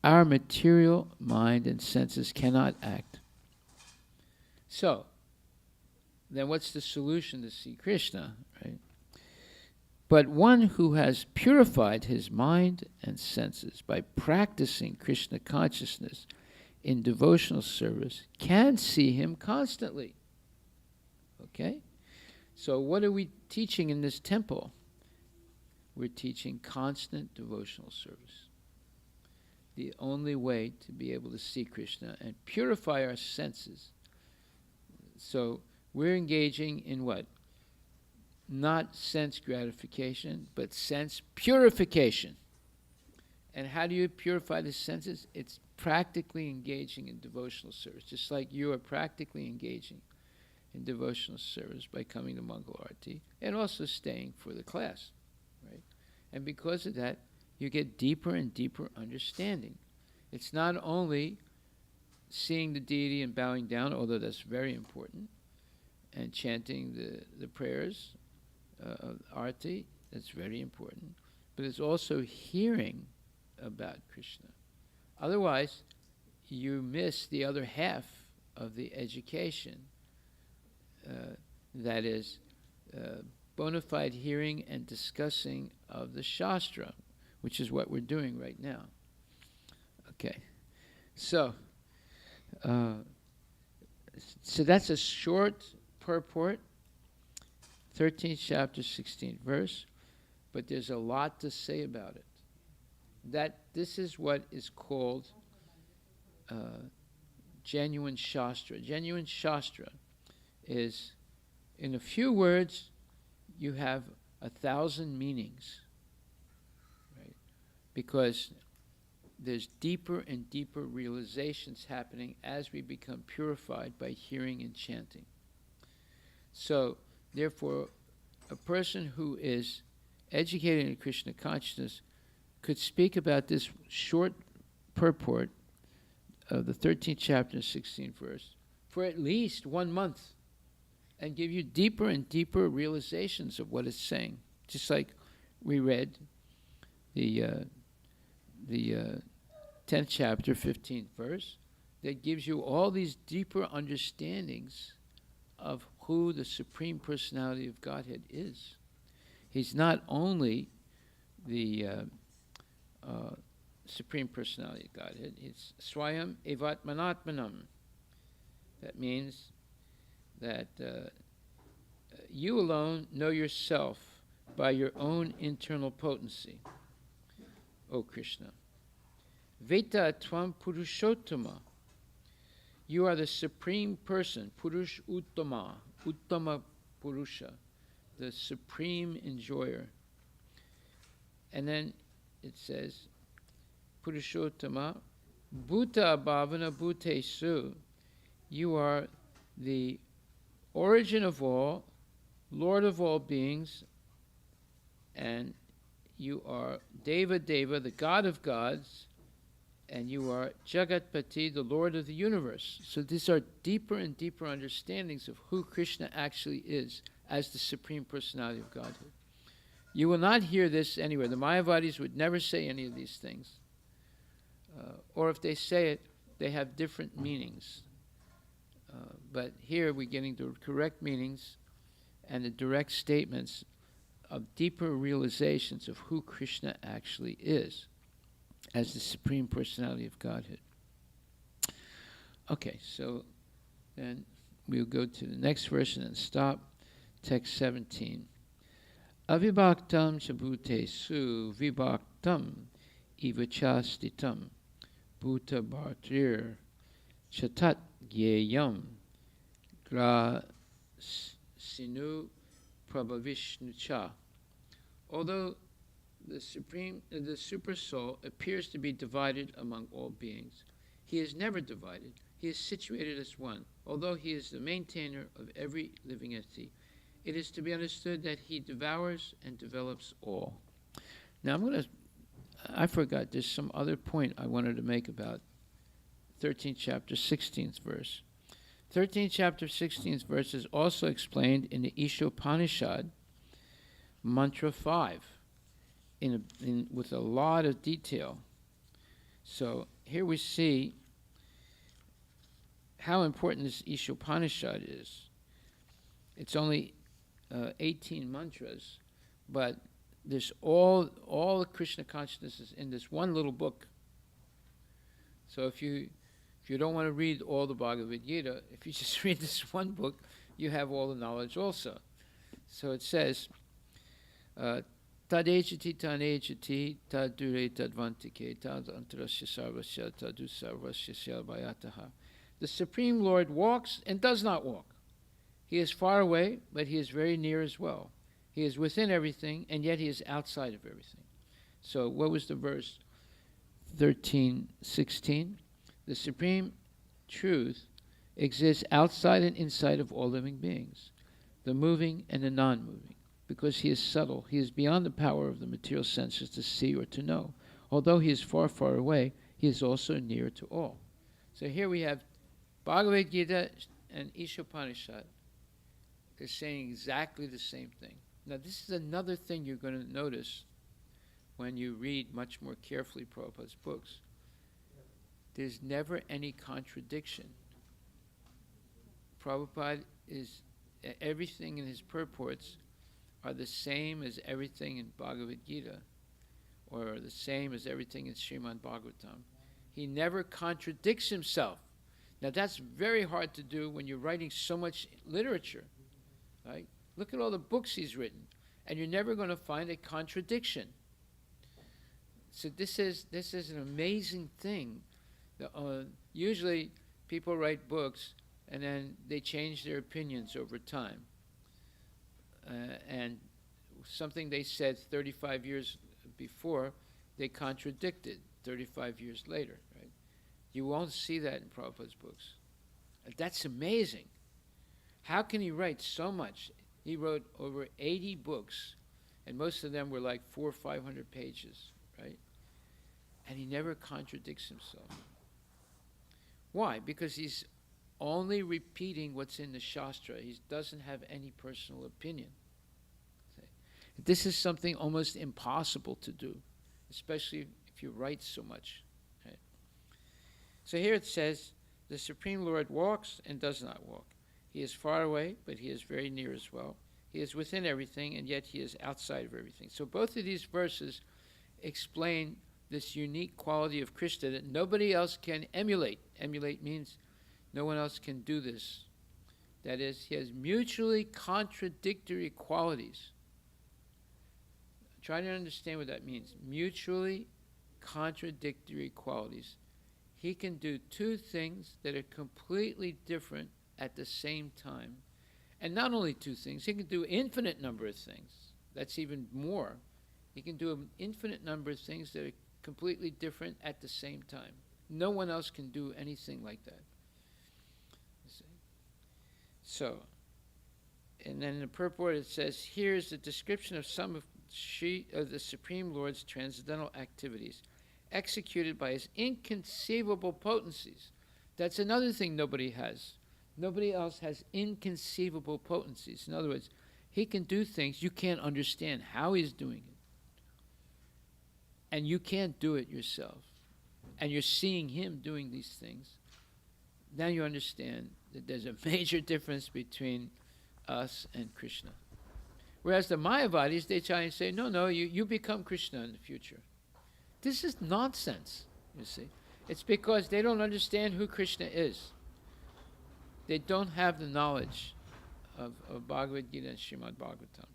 our material mind and senses cannot act. So, then what's the solution to see Krishna, right? But one who has purified his mind and senses by practicing Krishna consciousness in devotional service can see him constantly. Okay? So what are we teaching in this temple? We're teaching constant devotional service. The only way to be able to see Krishna and purify our senses. So we're engaging in what? Not sense gratification, but sense purification. And how do you purify the senses? It's practically engaging in devotional service, just like you are practically engaging in devotional service by coming to Mangala Aarti and also staying for the class, right? And because of that, you get deeper and deeper understanding. It's not only seeing the deity and bowing down, although that's very important, and chanting the prayers of Aarti, that's very important. But it's also hearing about Krishna. Otherwise, you miss the other half of the education, that is, bona fide hearing and discussing of the Shastra, which is what we're doing right now. Okay, so that's a short purport, 13th chapter, 16th verse, but there's a lot to say about it. That this is what is called genuine Shastra. Genuine Shastra is, in a few words, you have 1,000 meanings, right? Because there's deeper and deeper realizations happening as we become purified by hearing and chanting. So, therefore, a person who is educated in Krishna consciousness could speak about this short purport of the 13th chapter, 16th verse, for at least 1 month, and give you deeper and deeper realizations of what it's saying. Just like we read the 10th chapter, 15th verse, that gives you all these deeper understandings of who the Supreme Personality of Godhead is. He's not only the Supreme Personality of Godhead, it's Swayam Evatmanatmanam. That means that you alone know yourself by your own internal potency, O Krishna. Veta Tvam Purushottama. You are the Supreme Person, Purush Uttama, Uttama Purusha, the Supreme Enjoyer. And then it says, Purushottama, Bhuta Bhavana Bhutesu. You are the origin of all, Lord of all beings, and you are Deva Deva, the God of gods, and you are Jagatpati, the Lord of the universe. So these are deeper and deeper understandings of who Krishna actually is as the Supreme Personality of Godhead. You will not hear this anywhere. The Mayavadis would never say any of these things. Or if they say it, they have different meanings. But here we're getting the correct meanings and the direct statements of deeper realizations of who Krishna actually is as the Supreme Personality of Godhead. Okay, so then we'll go to the next verse and then stop. Text 17. Avibhaktam chabhutesu vibhaktam ivachastitam bhuta bhartir chatat gyeyam gra sinu prabhavishnucha. Although the super soul appears to be divided among all beings, he is never divided. He is situated as one. Although he is the maintainer of every living entity, it is to be understood that he devours and develops all. Now I forgot, there's some other point I wanted to make about 13th chapter, 16th verse. 13th chapter, 16th verse is also explained in the Ishopanishad, mantra 5, with a lot of detail. So here we see how important this Ishopanishad is. It's only 18 mantras, but there's all the Krishna consciousness in this one little book. So if you don't want to read all the Bhagavad Gita, if you just read this one book, you have all the knowledge also. So it says, Tadechati tanechati tadure tadvantike tadantarasya sarvasya tadu sarvasya syalvayataha. The Supreme Lord walks and does not walk. He is far away, but he is very near as well. He is within everything, and yet he is outside of everything. So what was the verse? 13:16. The Supreme Truth exists outside and inside of all living beings, the moving and the non-moving. Because he is subtle, he is beyond the power of the material senses to see or to know. Although he is far, far away, he is also near to all. So here we have Bhagavad Gita and Ishopanishad. They're saying exactly the same thing. Now this is another thing you're going to notice when you read much more carefully Prabhupada's books. There's never any contradiction. Prabhupada is, everything in his purports are the same as everything in Bhagavad Gita, or the same as everything in Srimad Bhagavatam. He never contradicts himself. Now that's very hard to do when you're writing so much literature, right? Look at all the books he's written, and you're never going to find a contradiction. So this is an amazing thing. Usually people write books and then they change their opinions over time. And something they said 35 years before, they contradicted 35 years later, right? You won't see that in Prabhupada's books. That's amazing. How can he write so much? He wrote over 80 books, and most of them were like 400 or 500 pages, right? And he never contradicts himself. Why? Because he's only repeating what's in the Shastra. He doesn't have any personal opinion. This is something almost impossible to do, especially if you write so much. Right? So here it says, the Supreme Lord walks and does not walk. He is far away, but he is very near as well. He is within everything, and yet he is outside of everything. So both of these verses explain this unique quality of Krishna that nobody else can emulate. Emulate means no one else can do this. That is, he has mutually contradictory qualities. Try to understand what that means. Mutually contradictory qualities. He can do two things that are completely different at the same time. And not only two things, he can do infinite number of things. That's even more. He can do an infinite number of things that are completely different at the same time. No one else can do anything like that. So, and then in the purport it says, here is the description of some of the Supreme Lord's transcendental activities executed by his inconceivable potencies. That's another thing nobody has. Nobody else has inconceivable potencies. In other words, he can do things you can't understand how he's doing it. And you can't do it yourself. And you're seeing him doing these things. Now you understand that there's a major difference between us and Krishna. Whereas the Mayavadis, they try and say, no, you become Krishna in the future. This is nonsense, you see. It's because they don't understand who Krishna is. They don't have the knowledge of Bhagavad Gita and Srimad Bhagavatam.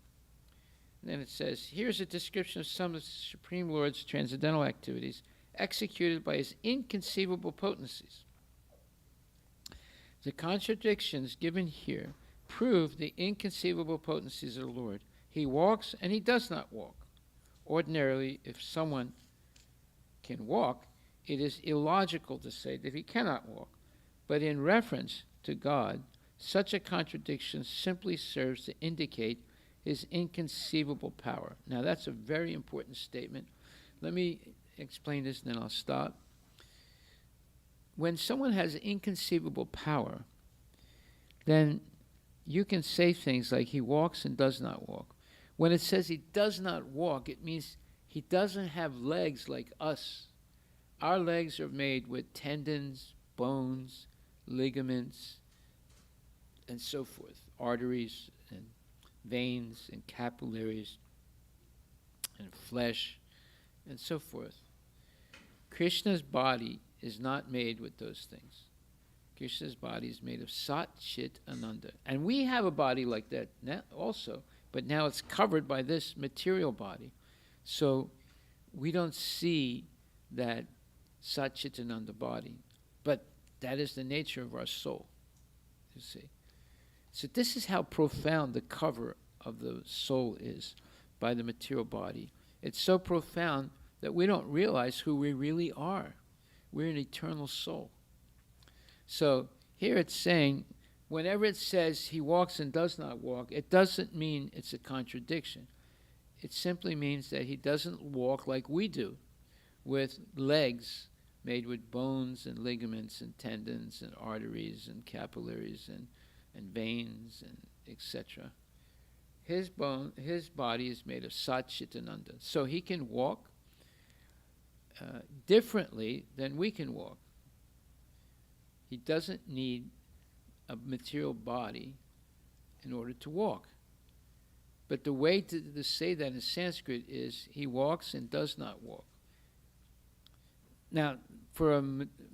And then it says, here's a description of some of the Supreme Lord's transcendental activities executed by his inconceivable potencies. The contradictions given here prove the inconceivable potencies of the Lord. He walks and he does not walk. Ordinarily, if someone can walk, it is illogical to say that he cannot walk. But in reference to God, such a contradiction simply serves to indicate his inconceivable power. Now that's a very important statement. Let me explain this and then I'll stop. When someone has inconceivable power, then you can say things like he walks and does not walk. When it says he does not walk, it means he doesn't have legs like us. Our legs are made with tendons, bones, ligaments, and so forth, arteries and veins and capillaries and flesh and so forth. Krishna's body is not made with those things. Krishna's body is made of Sat, Chit, Ananda. And we have a body like that now also, but now it's covered by this material body. So we don't see that Sat, Chit, Ananda body. But that is the nature of our soul, you see. So this is how profound the cover of the soul is by the material body. It's so profound that we don't realize who we really are. We're an eternal soul. So here it's saying, whenever it says he walks and does not walk, it doesn't mean it's a contradiction. It simply means that he doesn't walk like we do, with legs made with bones and ligaments and tendons and arteries and capillaries and veins and etc. His body is made of Sat Chit Ananda. So he can walk differently than we can walk. He doesn't need a material body in order to walk. But the way to say that in Sanskrit is he walks and does not walk. Now, for a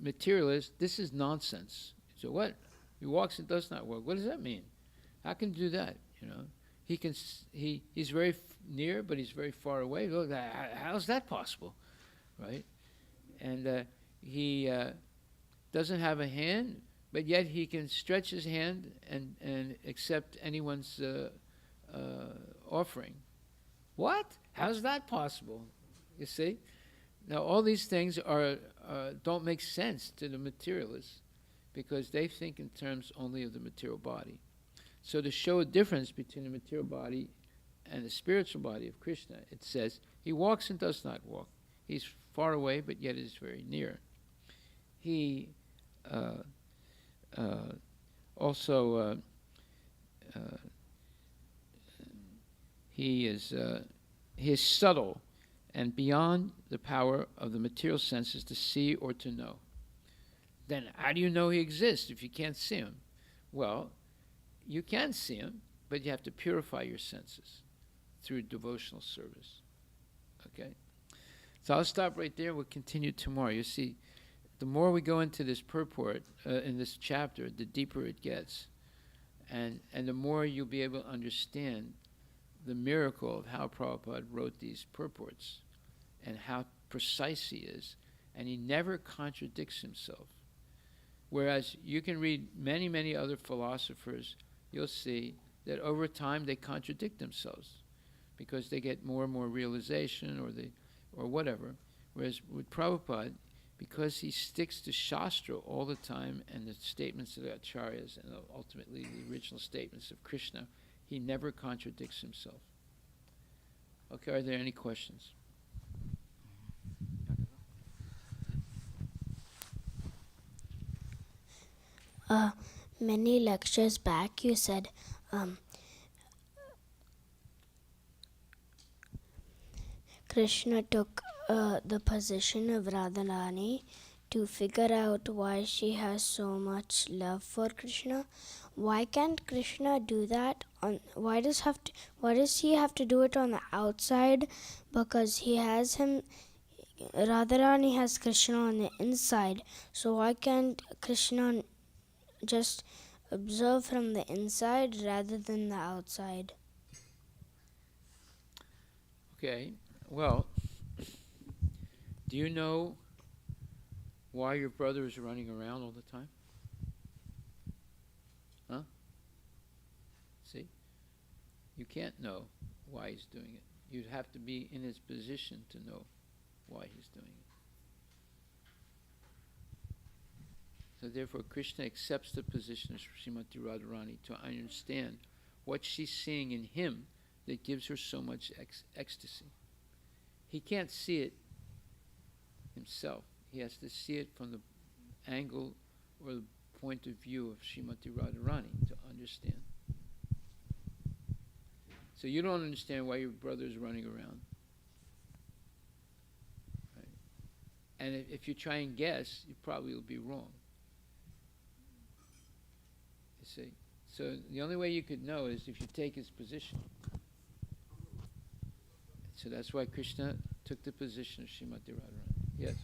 materialist, this is nonsense. So what? He walks and does not walk. What does that mean? How can you do that? You know, he's very near, but he's very far away. Look, how's that possible, right? And he doesn't have a hand, but yet he can stretch his hand and accept anyone's offering. What? How's that possible? You see? Now, all these things don't make sense to the materialists because they think in terms only of the material body. So to show a difference between the material body and the spiritual body of Krishna, it says, he walks and does not walk. He's far away, but yet is very near. He also he is subtle and beyond the power of the material senses to see or to know. Then how do you know he exists if you can't see him? Well, you can see him, but you have to purify your senses through devotional service. Okay? So I'll stop right there. We'll continue tomorrow. You see, the more we go into this purport, in this chapter, the deeper it gets. And the more you'll be able to understand the miracle of how Prabhupada wrote these purports and how precise he is. And he never contradicts himself. Whereas you can read many, many other philosophers, you'll see that over time they contradict themselves because they get more and more realization or whatever. Whereas with Prabhupada, because he sticks to Shastra all the time and the statements of the Acharyas and ultimately the original statements of Krishna, he never contradicts himself. Okay, are there any questions? Many lectures back you said Krishna took the position of Radharani to figure out why she has so much love for Krishna. Why can't Krishna do that? Why does he have to do it on the outside? Because he has him. Radharani has Krishna on the inside. So why can't Krishna just observe from the inside rather than the outside? Okay, well, do you know why your brother is running around all the time? Huh? See? You can't know why he's doing it. You'd have to be in his position to know why he's doing it. So therefore, Krishna accepts the position of Srimati Radharani to understand what she's seeing in him that gives her so much ecstasy. He can't see it himself. He has to see it from the angle or the point of view of Srimati Radharani to understand. So you don't understand why your brother is running around. Right? And if you try and guess, you probably will be wrong. You see? So the only way you could know is if you take his position. So that's why Krishna took the position of Srimati Radharani. Yes?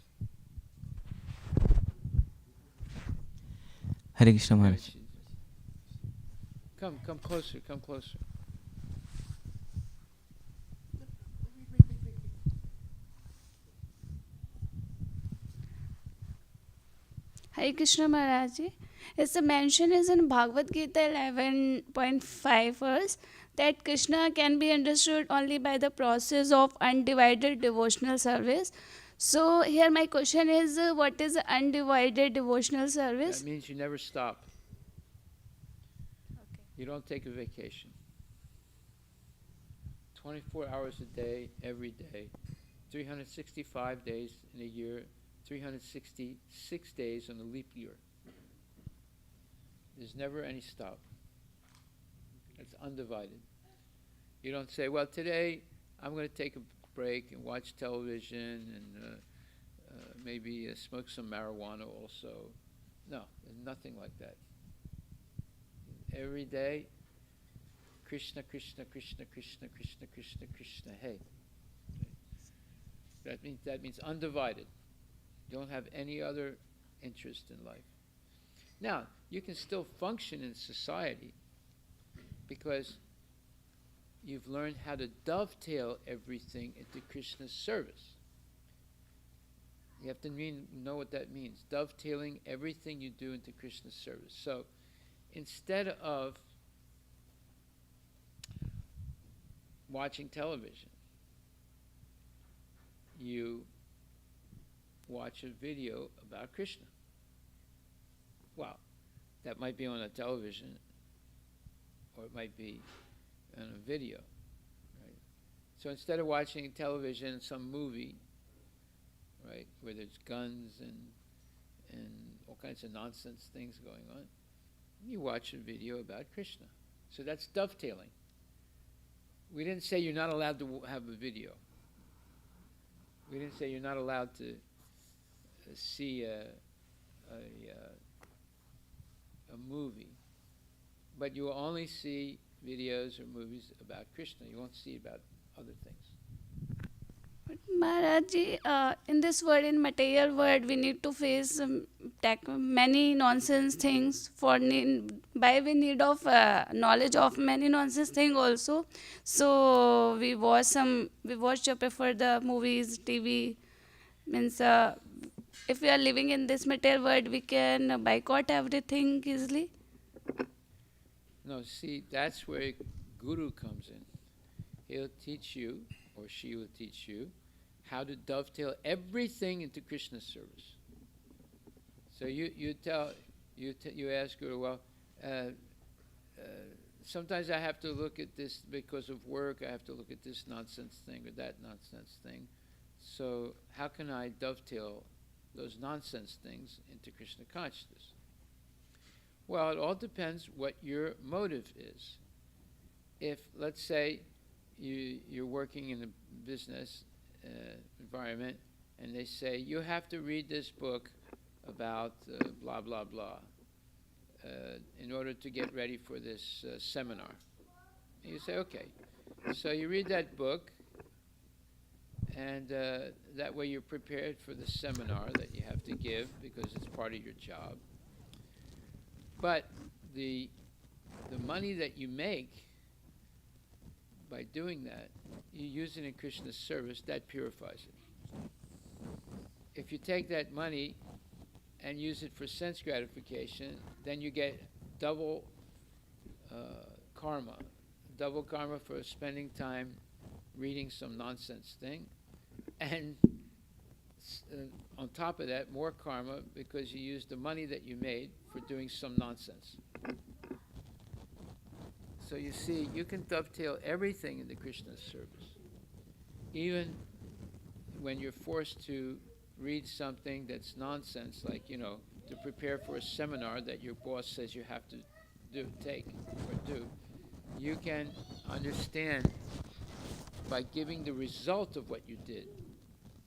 Hare Krishna Maharaj. Come closer, come closer. Hare Krishna Maharaj Ji. It's a mention is in Bhagavad Gita 11.5 verse that Krishna can be understood only by the process of undivided devotional service. So here my question is, what is undivided devotional service? That means you never stop. Okay. You don't take a vacation. 24 hours a day, every day, 365 days in a year, 366 days on the leap year. There's never any stop. It's undivided. You don't say, well, today I'm going to take a break and watch television and maybe smoke some marijuana also. No, there's nothing like that. Every day, Krishna, Krishna, Krishna, Krishna, Krishna, Krishna, Krishna, hey. That means undivided. You don't have any other interest in life. Now, you can still function in society because you've learned how to dovetail everything into Krishna's service. You have to know what that means. Dovetailing everything you do into Krishna's service. So, instead of watching television, you watch a video about Krishna. Well, that might be on a television, or it might be on a video. Right? So instead of watching television, some movie, right, where there's guns and all kinds of nonsense things going on, you watch a video about Krishna. So that's dovetailing. We didn't say you're not allowed to have a video. We didn't say you're not allowed to see a movie, but you will only see videos or movies about Krishna. You won't see about other things. But Maharaj, in this world, in material world, we need to face many nonsense things by we need of knowledge of many nonsense things also. So we watch or prefer the movies, TV. Means if we are living in this material world, we can boycott everything easily. No, see, that's where Guru comes in. He'll teach you, or she will teach you, how to dovetail everything into Krishna's service. So you ask Guru, well, sometimes I have to look at this because of work, I have to look at this nonsense thing or that nonsense thing. So how can I dovetail those nonsense things into Krishna consciousness? Well, it all depends what your motive is. If, let's say, you're working in a business environment, and they say, you have to read this book about blah, blah, blah, in order to get ready for this seminar. And you say, okay. So you read that book, and that way you're prepared for the seminar that you have to give because it's part of your job. But the money that you make by doing that, you use it in Krishna's service, that purifies it. If you take that money and use it for sense gratification, then you get double karma. Double karma for spending time reading some nonsense thing, and on top of that, more karma because you used the money that you made for doing some nonsense. So you see, you can dovetail everything into Krishna's service. Even when you're forced to read something that's nonsense, like, to prepare for a seminar that your boss says you have to take, you can understand by giving the result of what you did,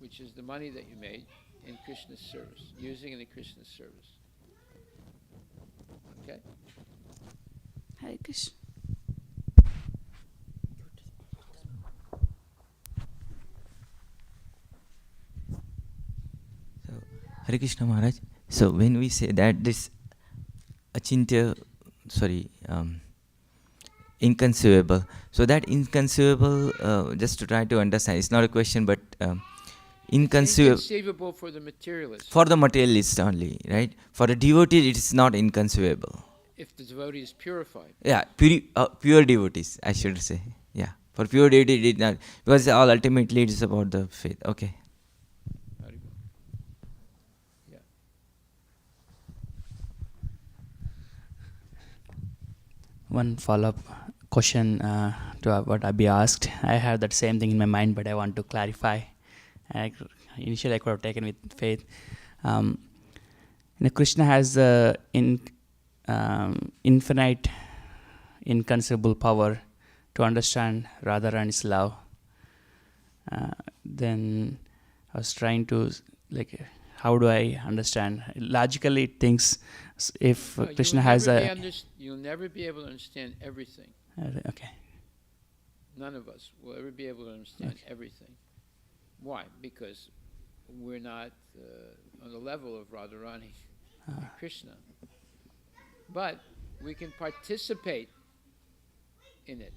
which is the money that you made, in Krishna's service, using it in Krishna's service. Okay? Hare Krishna. So, Hare Krishna Maharaj. So when we say that this inconceivable, so that inconceivable, just to try to understand, it's not a question, but inconceivable for the materialist. For the materialist only, right? For a devotee, it is not inconceivable. If the devotee is purified. Yeah, pure devotees, I should say. Yeah, for pure devotee, it is not, because all ultimately it is about the faith. Okay. Yeah. One follow-up question to what Abhi asked. I have that same thing in my mind, but I want to clarify. Initially, I could have taken with faith. Krishna has infinite, inconceivable power to understand Radharani's love. Then I was trying to, how do I understand? Logically, it thinks if Krishna has you'll never be able to understand everything. Okay. None of us will ever be able to understand everything. Why? Because we're not on the level of Radharani and Krishna. But we can participate in it.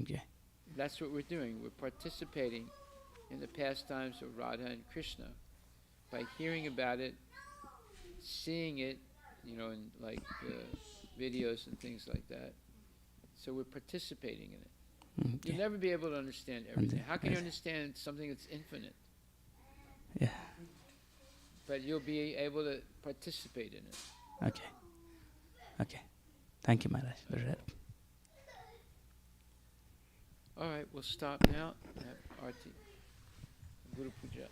Okay. That's what we're doing. We're participating in the pastimes of Radha and Krishna by hearing about it, seeing it, in videos and things like that. So we're participating in it. Okay. You'll never be able to understand everything. How can you understand something that's infinite? Yeah. But you'll be able to participate in it. Okay. Okay. Thank you, Maharaj. Very well. All right, we'll stop now and have Aarti, Guru Puja.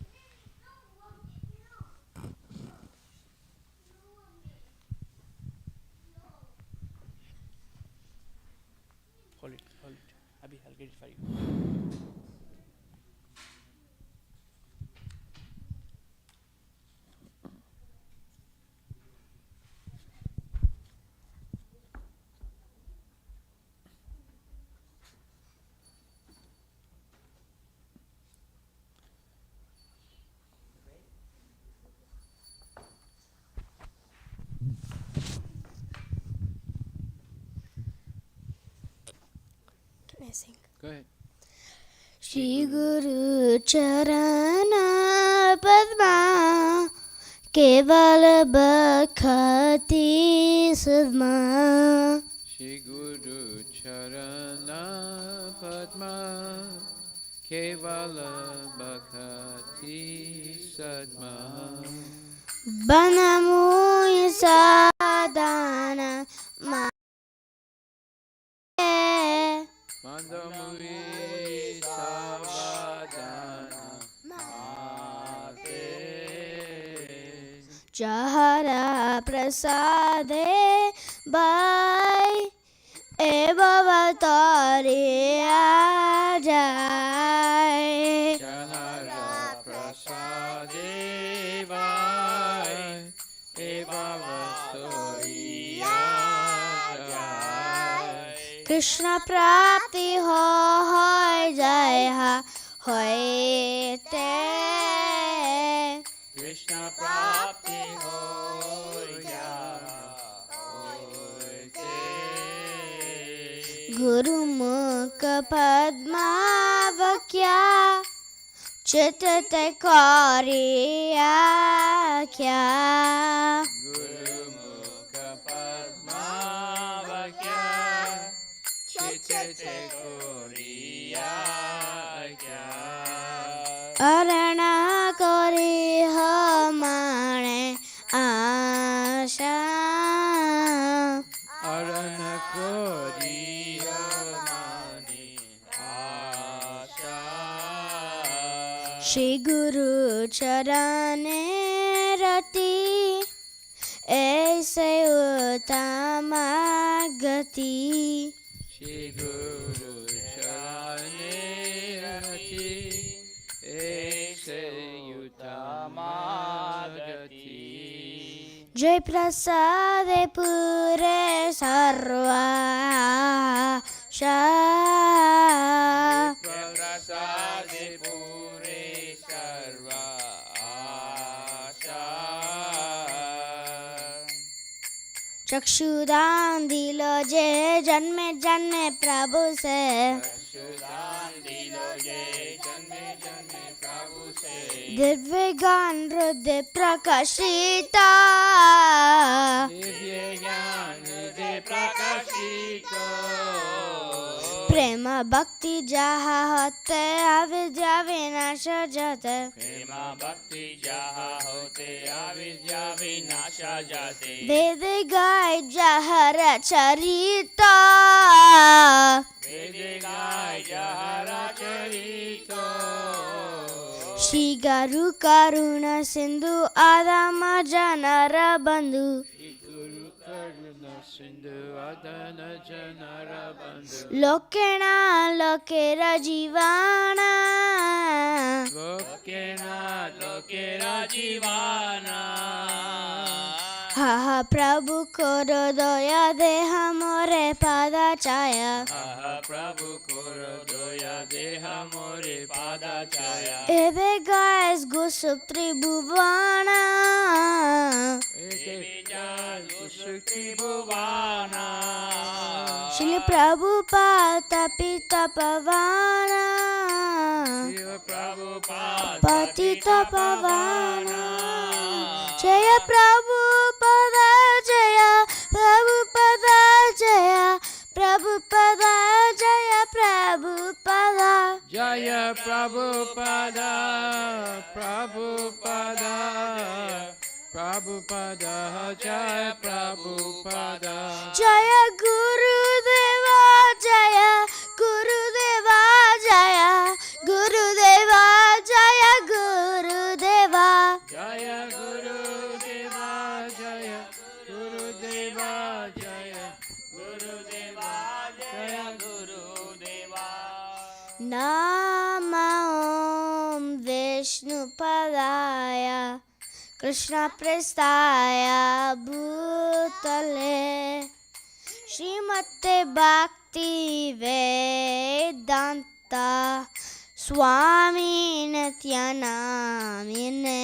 Hold it. Abhi, I'll get it for you. Can I sing? Go ahead. Shri Guru Charana Padma Keval Bhakhati Sadma Shri Guru Charana Padma Kevala Bhakhati Sadma Banamu Sadhana Mandamuri Savadana Mate Jahara Prasade Bhai Evavatari Ajay Jahara Prasade Vai Evavatari Ajay Krishna Prapti Hoy Jaya Hoyte Krishna Prapti Hoya Hoite Guru Mukha Padma Vakya Chitate Kariya Kya Guru Mukha Padma Vakya Chitte Koriya Kya Arana Kori Hamane Asha Arana Koriya Mani Asha Shri Guru Charane Rati Aise Uttama Gati Shri Guru Charane Rati Aise Utamagati Jai Prasade Pure Sarva Sha Prasade Pure Sarva Asha चक्षुदान दिलो जे जन्मे जन्मे प्रभु से Sudan Dilo Ye Jande Jande Prabhu Se Divya ज्ञान हृदय प्रकाशिता Divya Gyan De Prakashito प्रेम भक्ति जहाँ होते अविद्या विनाश जाते Prema Bhakti Jaha Hote Avidya Vinasha Jate वेद गाय जहर चरिता Vede Gai Jahara Charito ಶ್ರೀಗರು ಕರುಣ ಸಿಂಧು ಆದಮ ಜನರ ಬಂಧು Guru Karuna Sindhu Adana Janara Bandhu ಲೋಕೆಣ ಲೋಕೆರ ಜೀವಾಣ Lokena Lokera Jivana ಹಹ ಪ್ರಭು ಕೊರೋ ದಯಾ ದೇಹ ಮೊರೆ ಪಾದ ಛಾಯ Aha Prabhu Koro Doya Deha More Pada Chaya এবে গায়স গোসুপ ত্রিভুবন Eke Vijay Usukti Bhuvana শিল প্রভু পাতি তপবান Shiva Prabhupada পতিত পবন জয় প্রভু পদ জয় প্রভু পদ জয় প্রভু পদ জয় প্রভু পদ Jaya Prabhupada Prabhupada Prabhupada Jaya Prabhupada জয় গুরুদেব জয় গুরুদেব জয় গুরুদেব জয় গুরুদেব Jaya Guru Deva Jaya Guru Deva Jaya Guru Deva Jaya Guru Deva नाम ओम विष्णुपदाय कृष्णप्रेष्ठाय भूतले श्रीमते भक्ति वेदांता स्वामी नित्यानामिने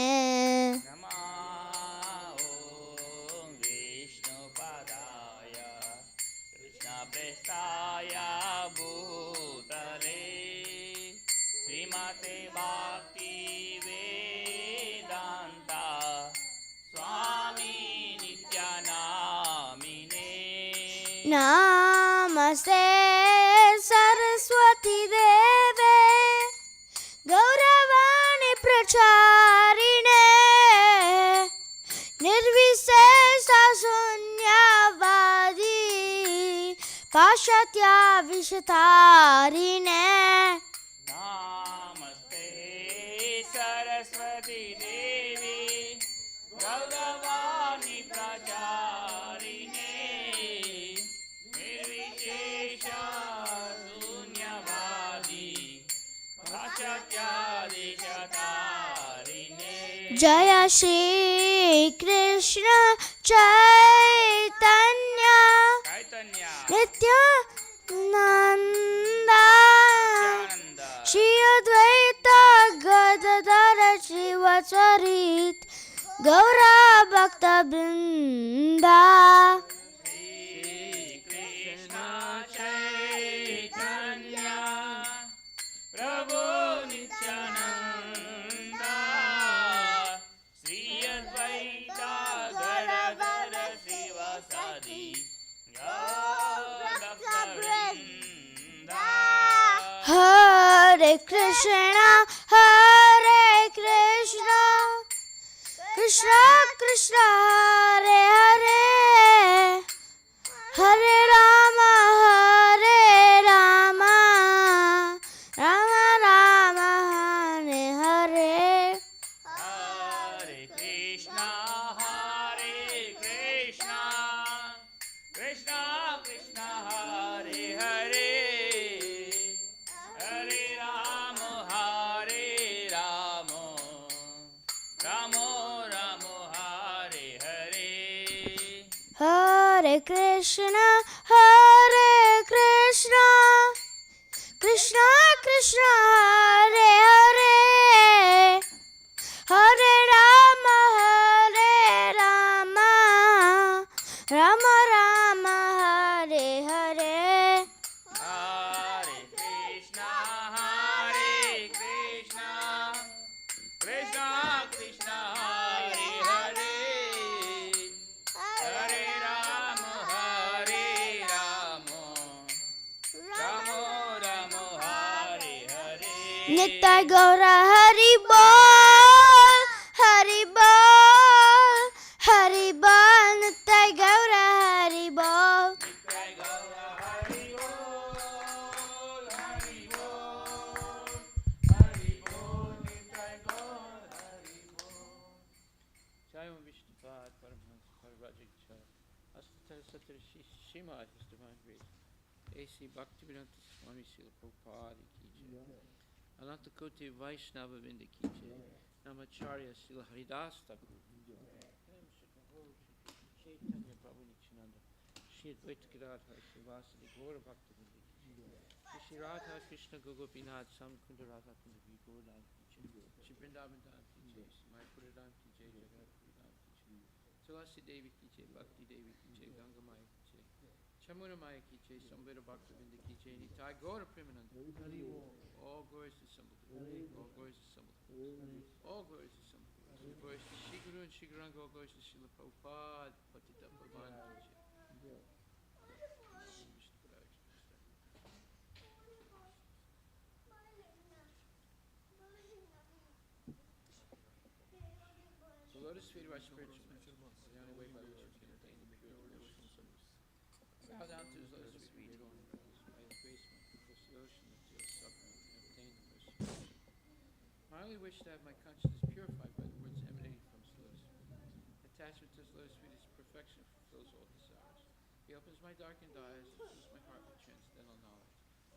Om Vishnupadaya Krishna Prestaya Bhutale Srimate Bhakti Vedanta Swami Nityanamine नमस्ते सरस्वती देवे गौरवाणी प्रचारिणे निर्विशेष शून्यवादी पाश्चात्य विषतारिणे Namaste Saraswati Devi Gaudavani Pracharine Nirvishesha Sunyavadi Pachatyadishatarine जय श्री कृष्ण चैतन्य Chaitanya नित्यानंदा Nityananda श्री अद्वैत गदाधर शिवचरित गौरा भक्त वृंदा Shri Krishna Chaitanya Prabhu Nityananda Shri Advaita Gadadhara Sivasadi Gaura Vrinda हरे Krishna Krishna Krishna Hare Hare Hare Ram Ram Ram Hare Hare Hare Krishna Krishna Krishna Hare Hare Hare Rama Ramo Ramo Hare Hare हरे Krishna Krishna Krishna Hare Hare Hare Ram Ram Hare Hare Hare Krishna Krishna Krishna Hare Hare Hare Rama Ramo Hare Hare नित्य गौर हरि बोल नित्य गौर हरि बोल Hare Sattva Shima, His Divine Grace. A.C. Bhaktivedanta Swami Srila Prabhupada Ki Jai. Ananta Koti Vaishnava Vinda Ki Jai. Namacharya Srila Haridas Thakur. Chaitanya Prabhu Nityananda. Shri Advaita Gadadhar Srivasadi Gaura Bhakta Vinda Ki Jai. Shri Radha Krishna Gogopinath Samkunda Radha Kunda Vigodan Ki Jai. Shri Vrindavan Dham Ki Jai. Mayapura Dham Ki Jai. Jagannath Puri Dham Ki Jai. Tulasi Devi Ki Jai. Bhakti Devi Ki Jai. Ganga Maya Ki Jai. Chamuna Maya Ki Jai. Samveda Bhakta Vinda Ki Jai. Nitai Gaura Premananda. All glories to Sambhava. All glories to Sambhava. All glories to Sambhava. All glories to Shri Guru and Shri Guranga. All glories to Srila Prabhupada. Patita Pavan Ki Jai. So lotus feet of our spiritual master, the only way by which we can attain the pure devotional service. Bow down to his lotus feet, we adorn ourselves by his grace, across the ocean of tears suffering, and obtain the mercy of God. I only wish to have my consciousness purified by the words emanating from his lotus feet. Attachment to his lotus feet is perfection, fulfills all desires. He opens my darkened eyes, and fills my heart with transcendental knowledge.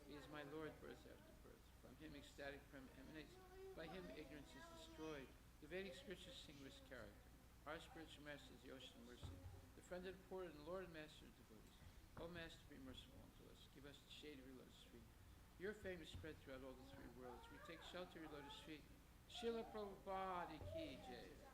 He is my Lord, birth after birth. From him ecstatic prem emanates. By him ignorance is destroyed. The Vedic scriptures sing of his character. Our spiritual master is the ocean of mercy, the friend of the poor and the Lord and master of devotees. O Master, be merciful unto us. Give us the shade of your lotus feet. Your fame is spread throughout all the three worlds. We take shelter of your lotus feet. Srila Prabhupada Ki Jai.